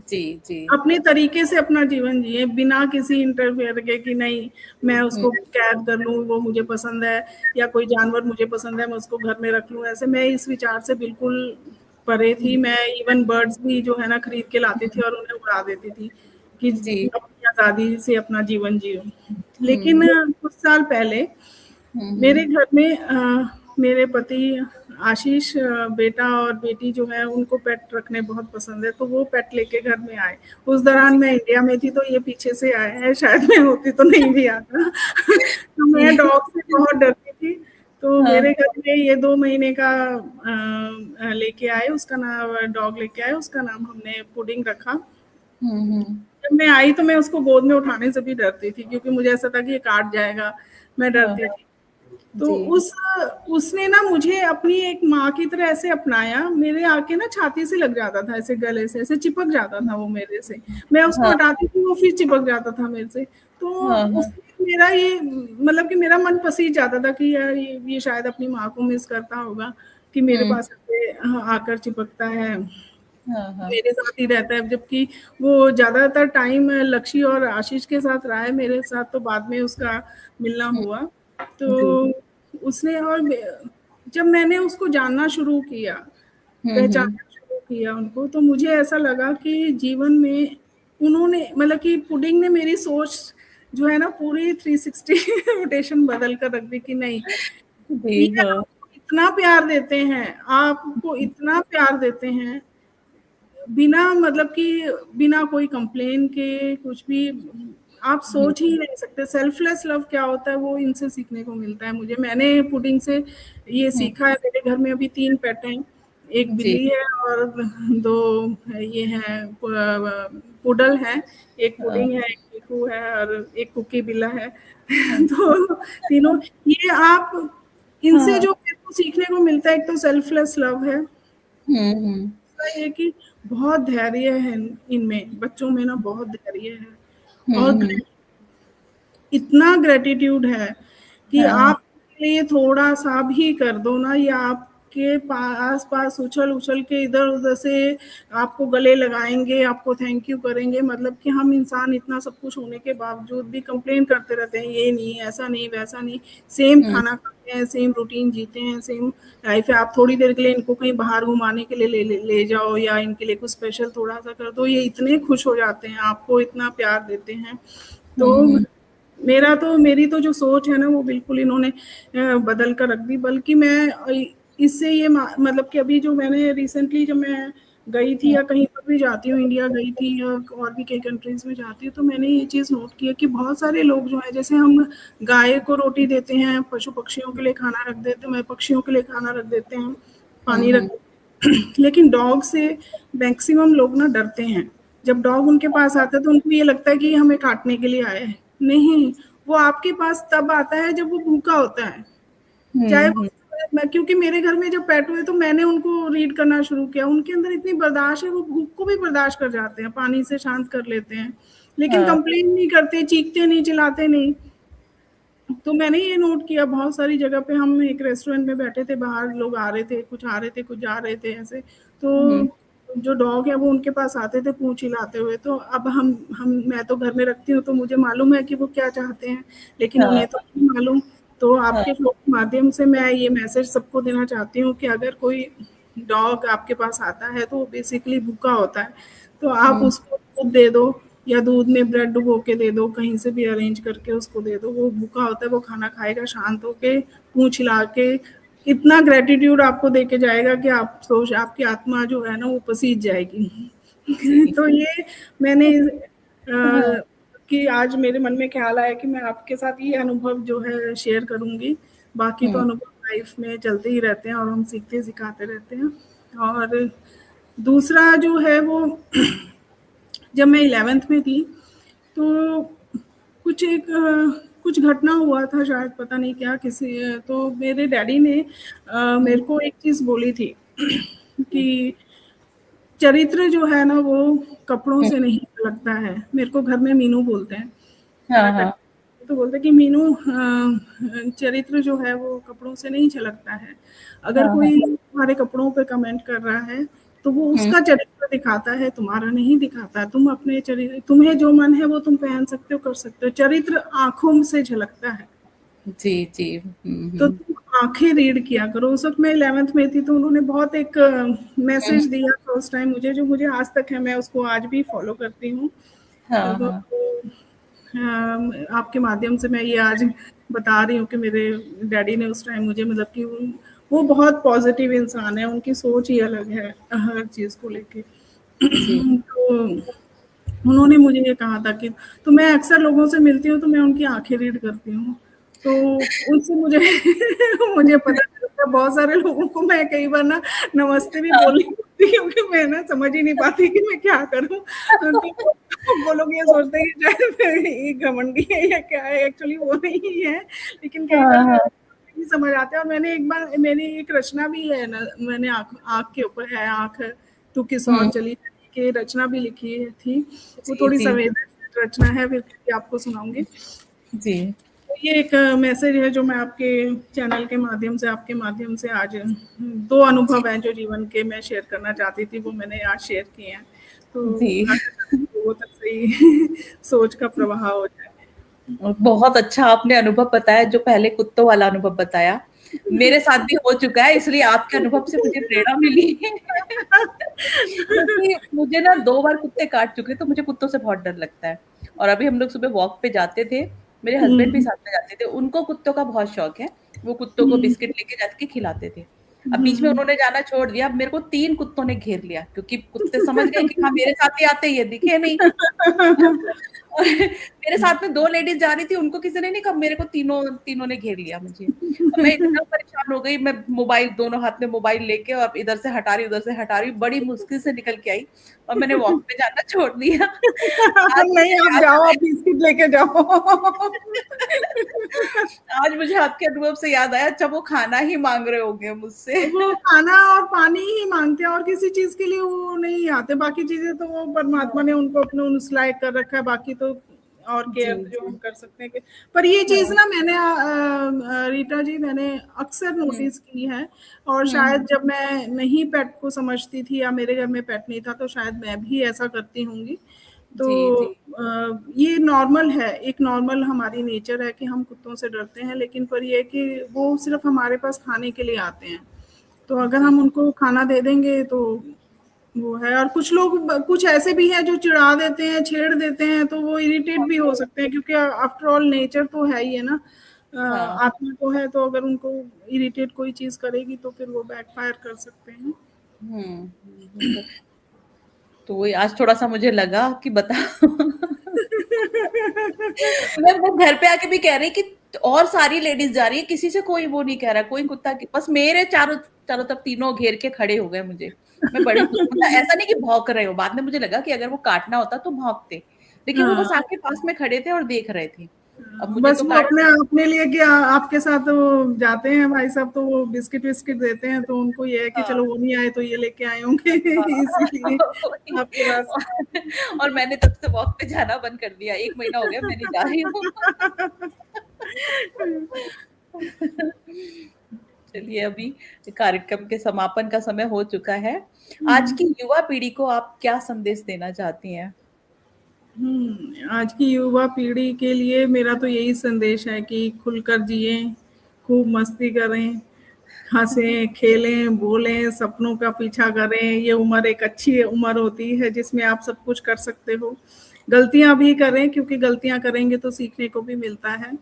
जी जी। अपने तरीके से अपना जीवन जिए, बिना किसी इंटरफेयर के कि नहीं मैं उसको कैद कर लूं, वो मुझे पसंद है, या कोई जानवर मुझे पसंद है मैं उसको घर में रख लूं। ऐसे मैं इस विचार से बिल्कुल परे थी। मैं इवन बर्ड्स भी जो है ना खरीद के लाती थी और उन्हें उड़ा देती थी कि जी। अपनी आजादी से अपना जीवन जियो। लेकिन कुछ साल पहले मेरे घर में मेरे पति आशीष, बेटा और बेटी जो है उनको पेट रखने बहुत पसंद है, तो वो पेट लेके घर में आए। उस दौरान मैं इंडिया में थी, तो ये पीछे से आए हैं, शायद मैं होती तो नहीं भी आता। तो मैं डॉग से बहुत डरती थी, तो मेरे घर में ये 2 महीने का लेके आए, उसका नाम डॉग लेके आए, उसका नाम हमने पुडिंग रखा। जब मैं आई तो मैं उसको गोद में उठाने से भी डरती थी, क्योंकि मुझे ऐसा था कि ये काट जाएगा, मैं डरती थी। तो उसने ना मुझे अपनी एक माँ की तरह ऐसे अपनाया, मेरे आके ना छाती से लग जाता था, ऐसे गले से ऐसे चिपक जाता था वो मेरे से। मैं उसको हटाती थी, वो फिर चिपक जाता था मेरे से। तो उसने मेरा ये मतलब कि मेरा मन पसीज जाता था कि यार ये शायद अपनी माँ को मिस करता होगा कि मेरे पास ऐसे आकर चिपकता है, मेरे साथ ही रहता है। जबकि वो ज्यादातर टाइम लक्ष्य और आशीष के साथ रहा है, मेरे साथ तो बाद में उसका मिलना हुआ। तो उसने, और जब मैंने उसको जानना शुरू किया, पहचानना शुरू किया उनको, तो मुझे ऐसा लगा कि जीवन में उन्होंने, मतलब कि पुडिंग ने मेरी सोच जो है ना पूरी 360 रोटेशन बदल कर रख दी कि नहीं, ये आपको इतना प्यार देते हैं, आपको इतना प्यार देते हैं, बिना मतलब कि बिना कोई कंप्लेन के, कुछ भी आप सोच ही नहीं सकते। सेल्फलेस लव क्या होता है वो इनसे सीखने को मिलता है मुझे। मैंने पुडिंग से ये सीखा है। मेरे घर में अभी 3 पेट हैं, एक बिल्ली है और 2 ये हैं पुडल है, एक पुडिंग है, एक चीकू है और एक कुकी बिल्ला है। तो तीनों ये आप इनसे जो मेरे को सीखने को मिलता है, एक तो सेल्फलेस लव है, ये कि बहुत धैर्य है इनमें, बच्चों में ना बहुत धैर्य है, और इतना ग्रेटिट्यूड है कि आप लिए थोड़ा सा भी कर दो ना, ये आपके आस पास उछल उछल के इधर उधर से आपको गले लगाएंगे, आपको थैंक यू करेंगे। मतलब कि हम इंसान इतना सब कुछ होने के बावजूद भी कंप्लेन करते रहते हैं, ये नहीं, ऐसा नहीं, वैसा नहीं, सेम खाना खाते हैं, सेम रूटीन जीते हैं, सेम लाइफ है। आप थोड़ी देर के लिए इनको कहीं बाहर घुमाने के लिए ले जाओ, या इनके लिए कुछ स्पेशल थोड़ा सा कर दो, ये इतने खुश हो जाते हैं, आपको इतना प्यार देते हैं। तो मेरी तो जो सोच है ना वो बिल्कुल इन्होंने बदल कर रख दी। बल्कि मैं इससे ये मतलब कि अभी जो मैंने रिसेंटली, जब मैं गई थी या कहीं पर भी जाती हूँ, इंडिया गई थी या और भी कई कंट्रीज में जाती हूँ, तो मैंने ये चीज़ नोट किया कि बहुत सारे लोग जो है, जैसे हम गाय को रोटी देते हैं, पशु पक्षियों के लिए खाना रख देते हैं, पक्षियों के लिए खाना रख देते हैं, पानी रख लेकिन डॉग से मैक्सिमम लोग ना डरते हैं। जब डॉग उनके पास आता है तो उनको ये लगता है कि हमें काटने के लिए आया है। नहीं, वो आपके पास तब आता है जब वो भूखा होता है। चाहे वो, क्योंकि मेरे घर में जब पेट हुए तो मैंने उनको रीड करना शुरू किया, उनके अंदर इतनी बर्दाश्त है, वो भूख को भी बर्दाश्त कर जाते हैं, पानी से शांत कर लेते हैं, लेकिन कंप्लेन नहीं करते, चीखते नहीं, चिल्लाते नहीं। तो मैंने ये नोट किया बहुत सारी जगह पे, हम एक रेस्टोरेंट में बैठे थे, बाहर लोग आ रहे थे, कुछ आ रहे थे, कुछ जा रहे थे ऐसे, तो जो डॉग है वो उनके पास आते थे पूंछ हिलाते हुए। तो अब मैं तो घर में रखती हूँ, तो मुझे मालूम है कि वो क्या चाहते हैं, लेकिन उन्हें तो नहीं मालूम। तो हाँ, आपके फ्लो के माध्यम से मैं ये मैसेज सबको देना चाहती हूँ कि अगर कोई डॉग आपके पास आता है तो वो बेसिकली भूखा होता है, तो आप हुँ, उसको दूध दे दो या दूध में ब्रेड डुबो के दे दो, कहीं से भी अरेंज करके उसको दे दो। वो भूखा होता है, वो खाना खाएगा शांत होके, पूँछ हिला के, इतना ग्रैटिट्यूड आपको दे के जाएगा कि आप सोच आपकी आत्मा जो है ना वो पसीज जाएगी। जी। तो ये मैंने हाँ, कि आज मेरे मन में ख्याल आया कि मैं आपके साथ ये अनुभव जो है शेयर करूँगी। बाकी तो हुँ, अनुभव लाइफ में चलते ही रहते हैं और हम सीखते सिखाते रहते हैं। और दूसरा जो है वो जब मैं 11th में थी, तो कुछ घटना हुआ था, शायद पता नहीं क्या, किसी तो मेरे डैडी ने हुँ, मेरे को एक चीज़ बोली थी हुँ, कि चरित्र जो है ना वो कपड़ों हुँ, से नहीं लगता है। मेरे को घर में मीनू बोलते हैं। हाँ, मैं हाँ, तो बोलते हैं कि मीनू चरित्र जो है वो कपड़ों से नहीं झलकता है। अगर हाँ, हाँ, कोई तुम्हारे कपड़ों पे कमेंट कर रहा है, तो वो हुँ, उसका चरित्र दिखाता है, तुम्हारा नहीं दिखाता। तुम अपने चरि तुम्हें जो मन है वो तुम पहन सकते हो, कर सकते हो। चरित्र आँखों से झलकता है। जी, जी, तो हुँ, तुम आँखें रीड किया करो। उस वक़्त मैं 11th में थी, तो उन्होंने बहुत एक हुँ, मैसेज दिया था उस टाइम मुझे, जो मुझे आज तक है, मैं उसको आज भी फ़ॉलो करती हूँ। हाँ, तो हाँ, आपके माध्यम से मैं ये आज बता रही हूँ कि मेरे डैडी ने उस टाइम मुझे, मतलब कि वो बहुत पॉज़िटिव इंसान है, उनकी सोच ही अलग है हर चीज़ को लेके। जी, तो उन्होंने मुझे ये कहा था कि, तो मैं अक्सर लोगों से मिलती हूँ तो मैं उनकी आँखें रीड करती हूँ। तो उनसे मुझे मुझे पता चलता है, बहुत सारे लोगों को मैं कई बार ना नमस्ते भी हाँ, बोलनी पड़ती है, क्योंकि मैं ना समझ ही नहीं पाती कि मैं क्या करूँ? तो वो लोग ये सोचते हैं कि शायद ये घमंडी है या क्या है, एक्चुअली वो नहीं है। लेकिन कई हाँ, बार हाँ, नहीं समझ आता है। और मैंने एक बार, मेरी एक रचना भी है ना, मैंने आँख आँख के ऊपर है, आँख तू किस ओर हुँ, चली जाती, की रचना भी लिखी थी। वो जी, थोड़ी जी, संवेदनशील रचना है, फिर कभी आपको सुनाऊँगी। जी, तो ये एक मैसेज है जो मैं आपके चैनल के माध्यम से, आपके माध्यम से आज 2 जी, अनुभव हैं जो जीवन के मैं शेयर करना चाहती थी, वो मैंने आज शेयर किए हैं। तो जी। आशा करती हूँ लोगों तक सही सोच का प्रवाह हो जाए। बहुत अच्छा आपने अनुभव बताया, जो पहले कुत्तों वाला अनुभव बताया। मेरे साथ भी हो चुका है, इसलिए आपके अनुभव से मुझे प्रेरणा मिली। क्योंकि मुझे ना 2 बार कुत्ते काट चुके, तो मुझे कुत्तों से बहुत डर लगता है। और अभी हम लोग सुबह वॉक पे जाते थे, मेरे हस्बैंड भी हुँ, साथ में जाते थे, उनको कुत्तों का बहुत शौक है, वो कुत्तों को हुँ, बिस्किट लेके जाके खिलाते थे। अब बीच में हुँ। उन्होंने जाना छोड़ दिया, अब मेरे को 3 कुत्तों ने घेर लिया, क्योंकि कुत्ते समझ गए कि हाँ, मेरे साथ ही आते हैं, ये दिखे नहीं। और मेरे साथ में 2 लेडीज़ जा रही थी, उनको किसी ने नहीं कहा, मेरे को तीनों तीनों ने घेर लिया मुझे। और मैं इतना परेशान हो गई, मैं मोबाइल, दोनों हाथ में मोबाइल लेके, और इधर से हटा रही, उधर से हटा रही, बड़ी मुश्किल से निकल के आई, और मैंने वॉक पे जाना छोड़ दिया। आज नहीं, मुझे आप याद जाओ, आया। आप बिस्किट लेके जाओ। आज मुझे आपके अनुभव से याद आया, अच्छा वो खाना ही माँग रहे होंगे मुझसे। वो खाना और पानी ही माँगते हैं, और किसी चीज़ के लिए वो नहीं आते। बाकी चीज़ें तो वो परमात्मा हाँ। ने उनको अपने उस लायक कर रखा है, बाकी तो और जी, केयर जो हम जी। कर सकते हैं कि, पर ये चीज़ हाँ। ना मैंने रीटा जी, मैंने अक्सर हुँ, नोटिस की है। और हुँ, शायद हुँ। जब मैं नहीं पेट को समझती थी, या मेरे घर में पेट नहीं था, तो शायद मैं भी ऐसा करती होंगी। तो जी, जी। ये नॉर्मल है, एक नॉर्मल हमारी नेचर है कि हम कुत्तों से डरते हैं, लेकिन पर ये है कि वो सिर्फ़ हमारे पास खाने के लिए आते हैं। तो अगर जी। हम उनको खाना दे देंगे तो वो है। और कुछ लोग कुछ ऐसे भी हैं जो चिढ़ा देते हैं, छेड़ देते हैं, तो वो इरिटेट भी हो सकते हैं, क्योंकि आफ्टर ऑल नेचर तो है ही है ना, हाँ। आत्मा तो है। तो अगर उनको इरिटेट कोई चीज़ करेगी तो फिर वो बैकफायर कर सकते हैं। हुँ, हुँ। तो वही आज थोड़ा-सा मुझे लगा कि बताओ। मैं वो घर पे आके भी कह रही कि और सारी लेडीज़ जा रही है, किसी से कोई वो नहीं कह रहा, कोई कुत्ता की बस मेरे चारों चारों तरफ तीनों घेर के खड़े हो गए मुझे। मैं बड़ी खुश, मतलब ऐसा नहीं कि भौंक रहे हो, बाद में मुझे लगा कि अगर वो काटना होता तो भौंकते, लेकिन वो हाँ। बस आके पास में खड़े थे और देख रहे थे। अब मुझे बस तो वो काट अपने अपने लिए कि आपके साथ वो जाते हैं भाई साहब, तो वो बिस्किट-विस्किट देते हैं, तो उनको ये है कि हाँ, चलो वो नहीं आए तो ये लेके आए होंगे। हाँ। इसीलिए वही। आपके पास। और मैंने तब से वॉक पे जाना बंद कर दिया, 1 महीना हो गया मैं नहीं जा रही हूँ। चलिए, अभी कार्यक्रम के समापन का समय हो चुका है। आज की युवा पीढ़ी को आप क्या संदेश देना चाहती हैं? आज की युवा पीढ़ी के लिए मेरा तो यही संदेश है कि खुलकर जिएँ, खूब मस्ती करें, हँसें, खेलें, बोलें, सपनों का पीछा करें। ये उम्र एक अच्छी उम्र होती है जिसमें आप सब कुछ कर सकते हो। गलतियाँ भी करें क्योंकि गलतियाँ करेंगे तो सीखने को भी मिलता है।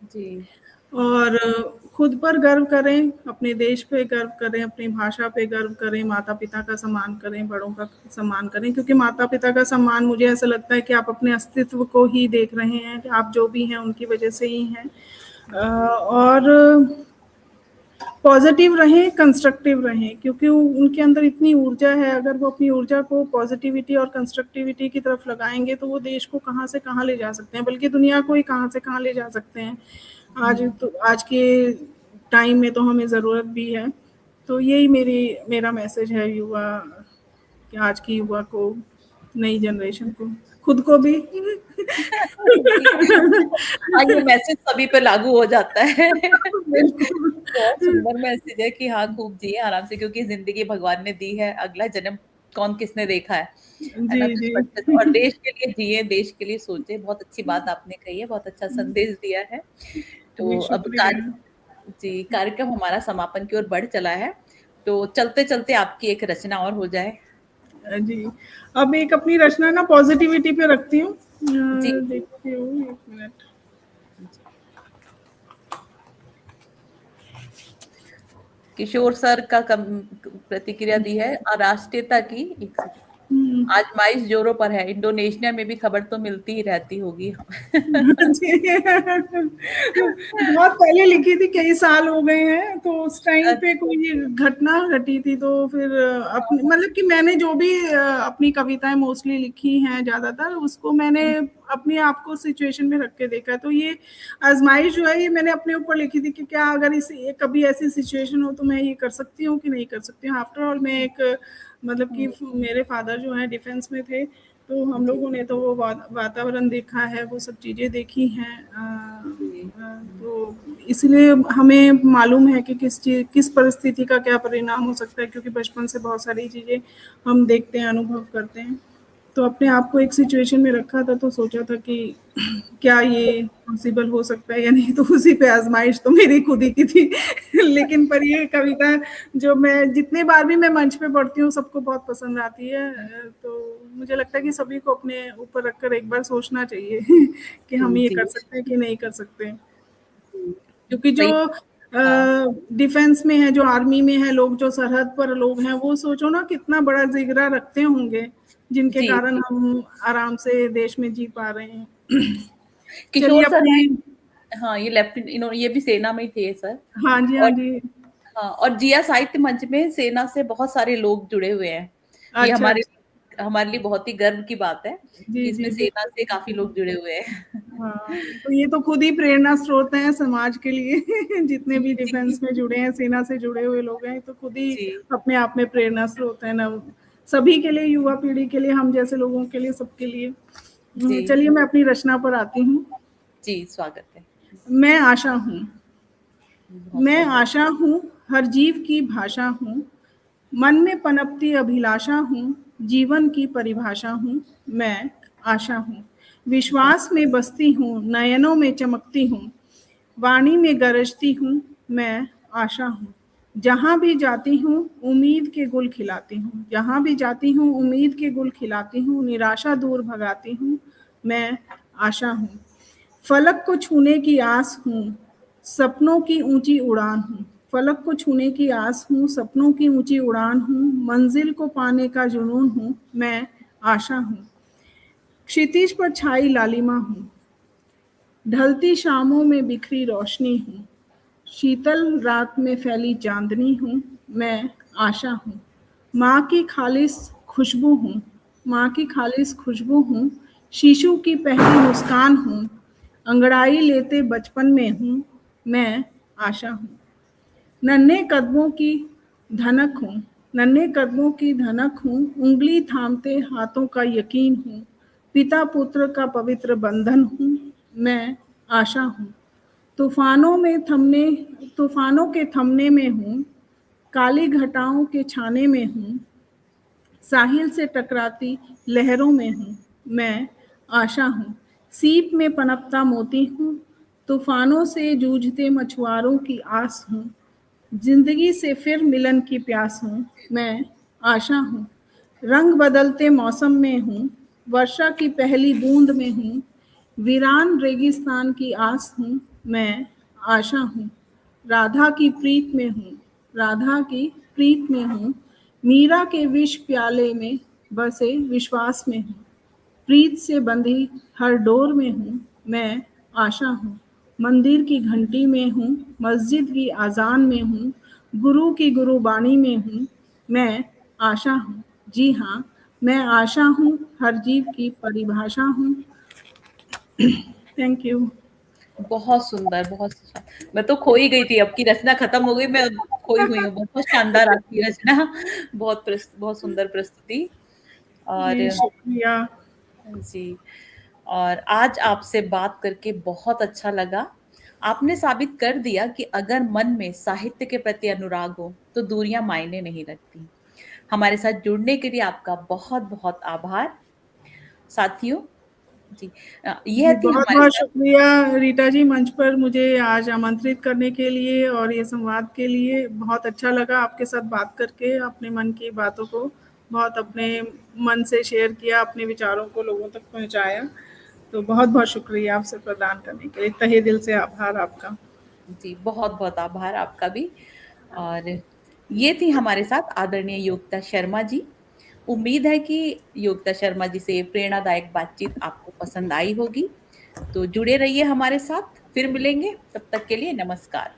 जी। और खुद पर गर्व करें, अपने देश पे गर्व करें, अपनी भाषा पे गर्व करें, माता-पिता का सम्मान करें, बड़ों का सम्मान करें क्योंकि माता-पिता का सम्मान मुझे ऐसा लगता है कि आप अपने अस्तित्व को ही देख रहे हैं कि आप जो भी हैं उनकी वजह से ही हैं। और पॉजिटिव रहें, कंस्ट्रक्टिव रहें क्योंकि उनके अंदर इतनी ऊर्जा है, अगर वो अपनी ऊर्जा को पॉजिटिविटी और कंस्ट्रक्टिविटी की तरफ लगाएँगे तो वो देश को कहाँ से कहाँ ले जा सकते हैं, बल्कि दुनिया को ही कहाँ से कहाँ ले जा सकते हैं। आज के टाइम में तो हमें ज़रूरत भी है। तो यही मेरा मैसेज है युवा कि आज की युवा को, नई जनरेशन को, खुद को भी। जी। हाँ, ये मैसेज सभी पे लागू हो जाता है। बिल्कुल। बहुत सुंदर मैसेज है कि हाँ, खूब जिए आराम से क्योंकि ज़िंदगी भगवान ने दी है, अगला जन्म कौन किसने देखा है जी, ना? तो जी। इसको अच्छे से और देश के लिए जिए, देश के लिए सोचे, बहुत अच्छी बात आपने कही है, बहुत अच्छा संदेश दिया है। जी, तो अब शुक्रिया। जी, कार्यक्रम हमारा समापन की ओर बढ़ चला है, तो चलते-चलते आपकी एक रचना और हो जाए। जी। अब एक अपनी रचना ना पॉज़िटिविटी पे रखती हूँ। जी, जी। देखती हूँ 1 मिनट। किशोर सर का प्रतिक्रिया दी है अराष्ट्रीयता की एक सेकंड हुँ। आजमाइश जोरों पर है इंडोनेशिया में भी खबर तो मिलती ही रहती होगी। जी। बहुत पहले लिखी थी, कई साल हो गए हैं, तो उस टाइम पे अच्छा, कोई घटना घटी थी तो फिर हाँ, अपनी हाँ, मतलब कि मैंने जो भी अपनी कविताएँ मोस्टली लिखी हैं ज़्यादातर, उसको मैंने अपने आप को सिचुएशन में रख के देखा। तो ये आज़माइश जो है ये मैंने अपने ऊपर लिखी थी कि क्या अगर इस कभी ऐसी सिचुएशन हो तो मैं ये कर सकती हूँ कि नहीं कर सकती हूँ। आफ्टर ऑल मैं एक मतलब कि हुँ, मेरे फादर जो हैं डिफेंस में थे, तो हम जी, लोगों ने तो वो वातावरण देखा है, वो सब चीज़ें देखी हैं। जी, तो इसलिए हमें मालूम है कि किस परिस्थिति का क्या परिणाम हो सकता है क्योंकि बचपन से बहुत सारी चीज़ें हम देखते हैं, अनुभव करते हैं। तो अपने आप को एक सिचुएशन में रखा था तो सोचा था कि क्या ये पॉसिबल हो सकता है या नहीं, तो उसी पे आज़माइश तो मेरी खुद ही की थी। लेकिन पर ये कविता जो मैं जितनी बार भी मैं मंच पे पढ़ती हूँ सबको बहुत पसंद आती है। तो मुझे लगता है कि सभी को अपने ऊपर रखकर एक बार सोचना चाहिए कि हम ये जी, कर सकते हैं कि नहीं कर सकते। जी, क्योंकि जो सही हाँ, डिफेंस में है, जो आर्मी में है लोग, जो सरहद पर लोग हैं, वो सोचो ना कितना बड़ा जिगरा रखते होंगे, जिनके जी, कारण जी। हम आराम से देश में जी पा रहे हैं। चलिए किशोर सर अपनी हैं हाँ, ये लेफ्टिनेंट इन्होंने ये भी सेना में ही थे सर हाँ जी, हाँ और जी। हाँ, और जिया साहित्य मंच में सेना से बहुत सारे लोग जुड़े हुए हैं। ये अच्छा, अच्छा। हमारे लिए बहुत ही गर्व की बात है जी, कि इसमें जी, सेना से काफ़ी बिल्कुल। लोग जुड़े हुए हैं। हाँ, तो ये तो खुद ही प्रेरणा स्रोत हैं समाज के लिए। जितने भी जी, डिफेंस में जुड़े हैं, सेना से जुड़े हुए लोग हैं, तो खुद ही जी, अपने आप में प्रेरणा स्रोत हैं ना, सभी के लिए, युवा पीढ़ी के लिए, हम जैसे लोगों के लिए, सबके लिए। जी, चलिए मैं अपनी रचना पर आती हूँ। जी, स्वागत है। मैं आशा हूँ। बहुत मैं सुंदर। आशा हूँ, हर जीव की भाषा हूँ, मन में पनपती अभिलाषा हूँ, जीवन की परिभाषा हूँ, मैं आशा हूँ। वाह! विश्वास में बसती हूँ, नयनों में चमकती हूँ, वाणी में गरजती हूँ, मैं आशा हूँ। जहाँ भी जाती हूँ, उम्मीद के गुल खिलाती हूँ, जहाँ भी जाती हूँ, उम्मीद के गुल खिलाती हूँ, निराशा दूर भगाती हूँ, मैं आशा हूँ। फलक को छूने की आस हूँ, सपनों की ऊंची उड़ान हूँ। फलक को छूने की आस हूँ, सपनों की ऊंची उड़ान हूँ, मंजिल को पाने का जुनून हूँ, मैं आशा हूँ। क्षितिज पर छाई लालिमा हूँ, ढलती शामों में बिखरी रोशनी हूँ, शीतल रात में फैली चांदनी हूँ, मैं आशा हूँ। माँ की खालिस खुशबू हूँ, माँ की खालिस खुशबू हूँ, शीशु की पहली मुस्कान हूँ, अंगड़ाई लेते बचपन में हूँ, मैं आशा हूँ। नन्हे कदमों की धनक हूँ, नन्हे कदमों की धनक हूँ, उंगली थामते हाथों का यकीन हूँ, पिता पुत्र का पवित्र बंधन हूँ, मैं आशा हूँ। तूफानों में थमने तूफानों के थमने में हूँ, काली घटाओं के छाने में हूँ, साहिल से टकराती लहरों में हूँ, मैं आशा हूँ। सीप में पनपता मोती हूँ, तूफानों से जूझते मछुआरों की आस हूँ, जिंदगी से फिर मिलन की प्यास हूँ, मैं आशा हूँ। रंग बदलते मौसम में हूँ, वर्षा की पहली बूंद में हूँ, वीरान रेगिस्तान की आस हूँ, मैं आशा हूँ। राधा की प्रीत में हूँ, राधा की प्रीत में हूँ, मीरा के विष प्याले में बसे विश्वास में हूँ। प्रीत से बंधी हर डोर में हूँ, मैं आशा हूँ। मंदिर की घंटी में हूँ, मस्जिद की अजान में हूँ, गुरु की गुरुबाणी में हूँ, मैं आशा हूँ। जी हाँ, मैं आशा हूँ, हर जीव की परिभाषा हूँ। Thank you. बहुत सुंदर, बहुत मैं तो खो ही गई थी, आपकी रचना खत्म हो गई, मैं अब खोई हुई हूँ। बहुत शानदार आपकी रचना, बहुत सुंदर प्रस्तुति। और जी, शुक्रिया। जी, और आज आपसे बात करके बहुत अच्छा लगा। आपने साबित कर दिया कि अगर मन में साहित्य के प्रति अनुराग हो, तो दूरियां मायने नहीं रखती। हमारे साथ जुड़ने के लिए आपका बहुत-बहुत आभार। साथियों, जी, यह जी, थी हमारे बहुत-बहुत साथ। शुक्रिया रीता जी मंच पर मुझे आज आमंत्रित करने के लिए और ये संवाद के लिए। बहुत अच्छा लगा आपके साथ बात करके, अपने मन की बातों को बहुत अपने मन से शेयर किया, अपने विचारों को लोगों तक पहुँचाया। तो बहुत-बहुत शुक्रिया अवसर प्रदान करने के लिए। तहे दिल से आभार आपका। जी, बहुत-बहुत आभार आपका भी। और ये थी हमारे साथ आदरणीय योगिता शर्मा जी। उम्मीद है कि योगिता शर्मा जी से प्रेरणादायक बातचीत आपको पसंद आई होगी। तो जुड़े रहिए हमारे साथ, फिर मिलेंगे, तब तक के लिए नमस्कार।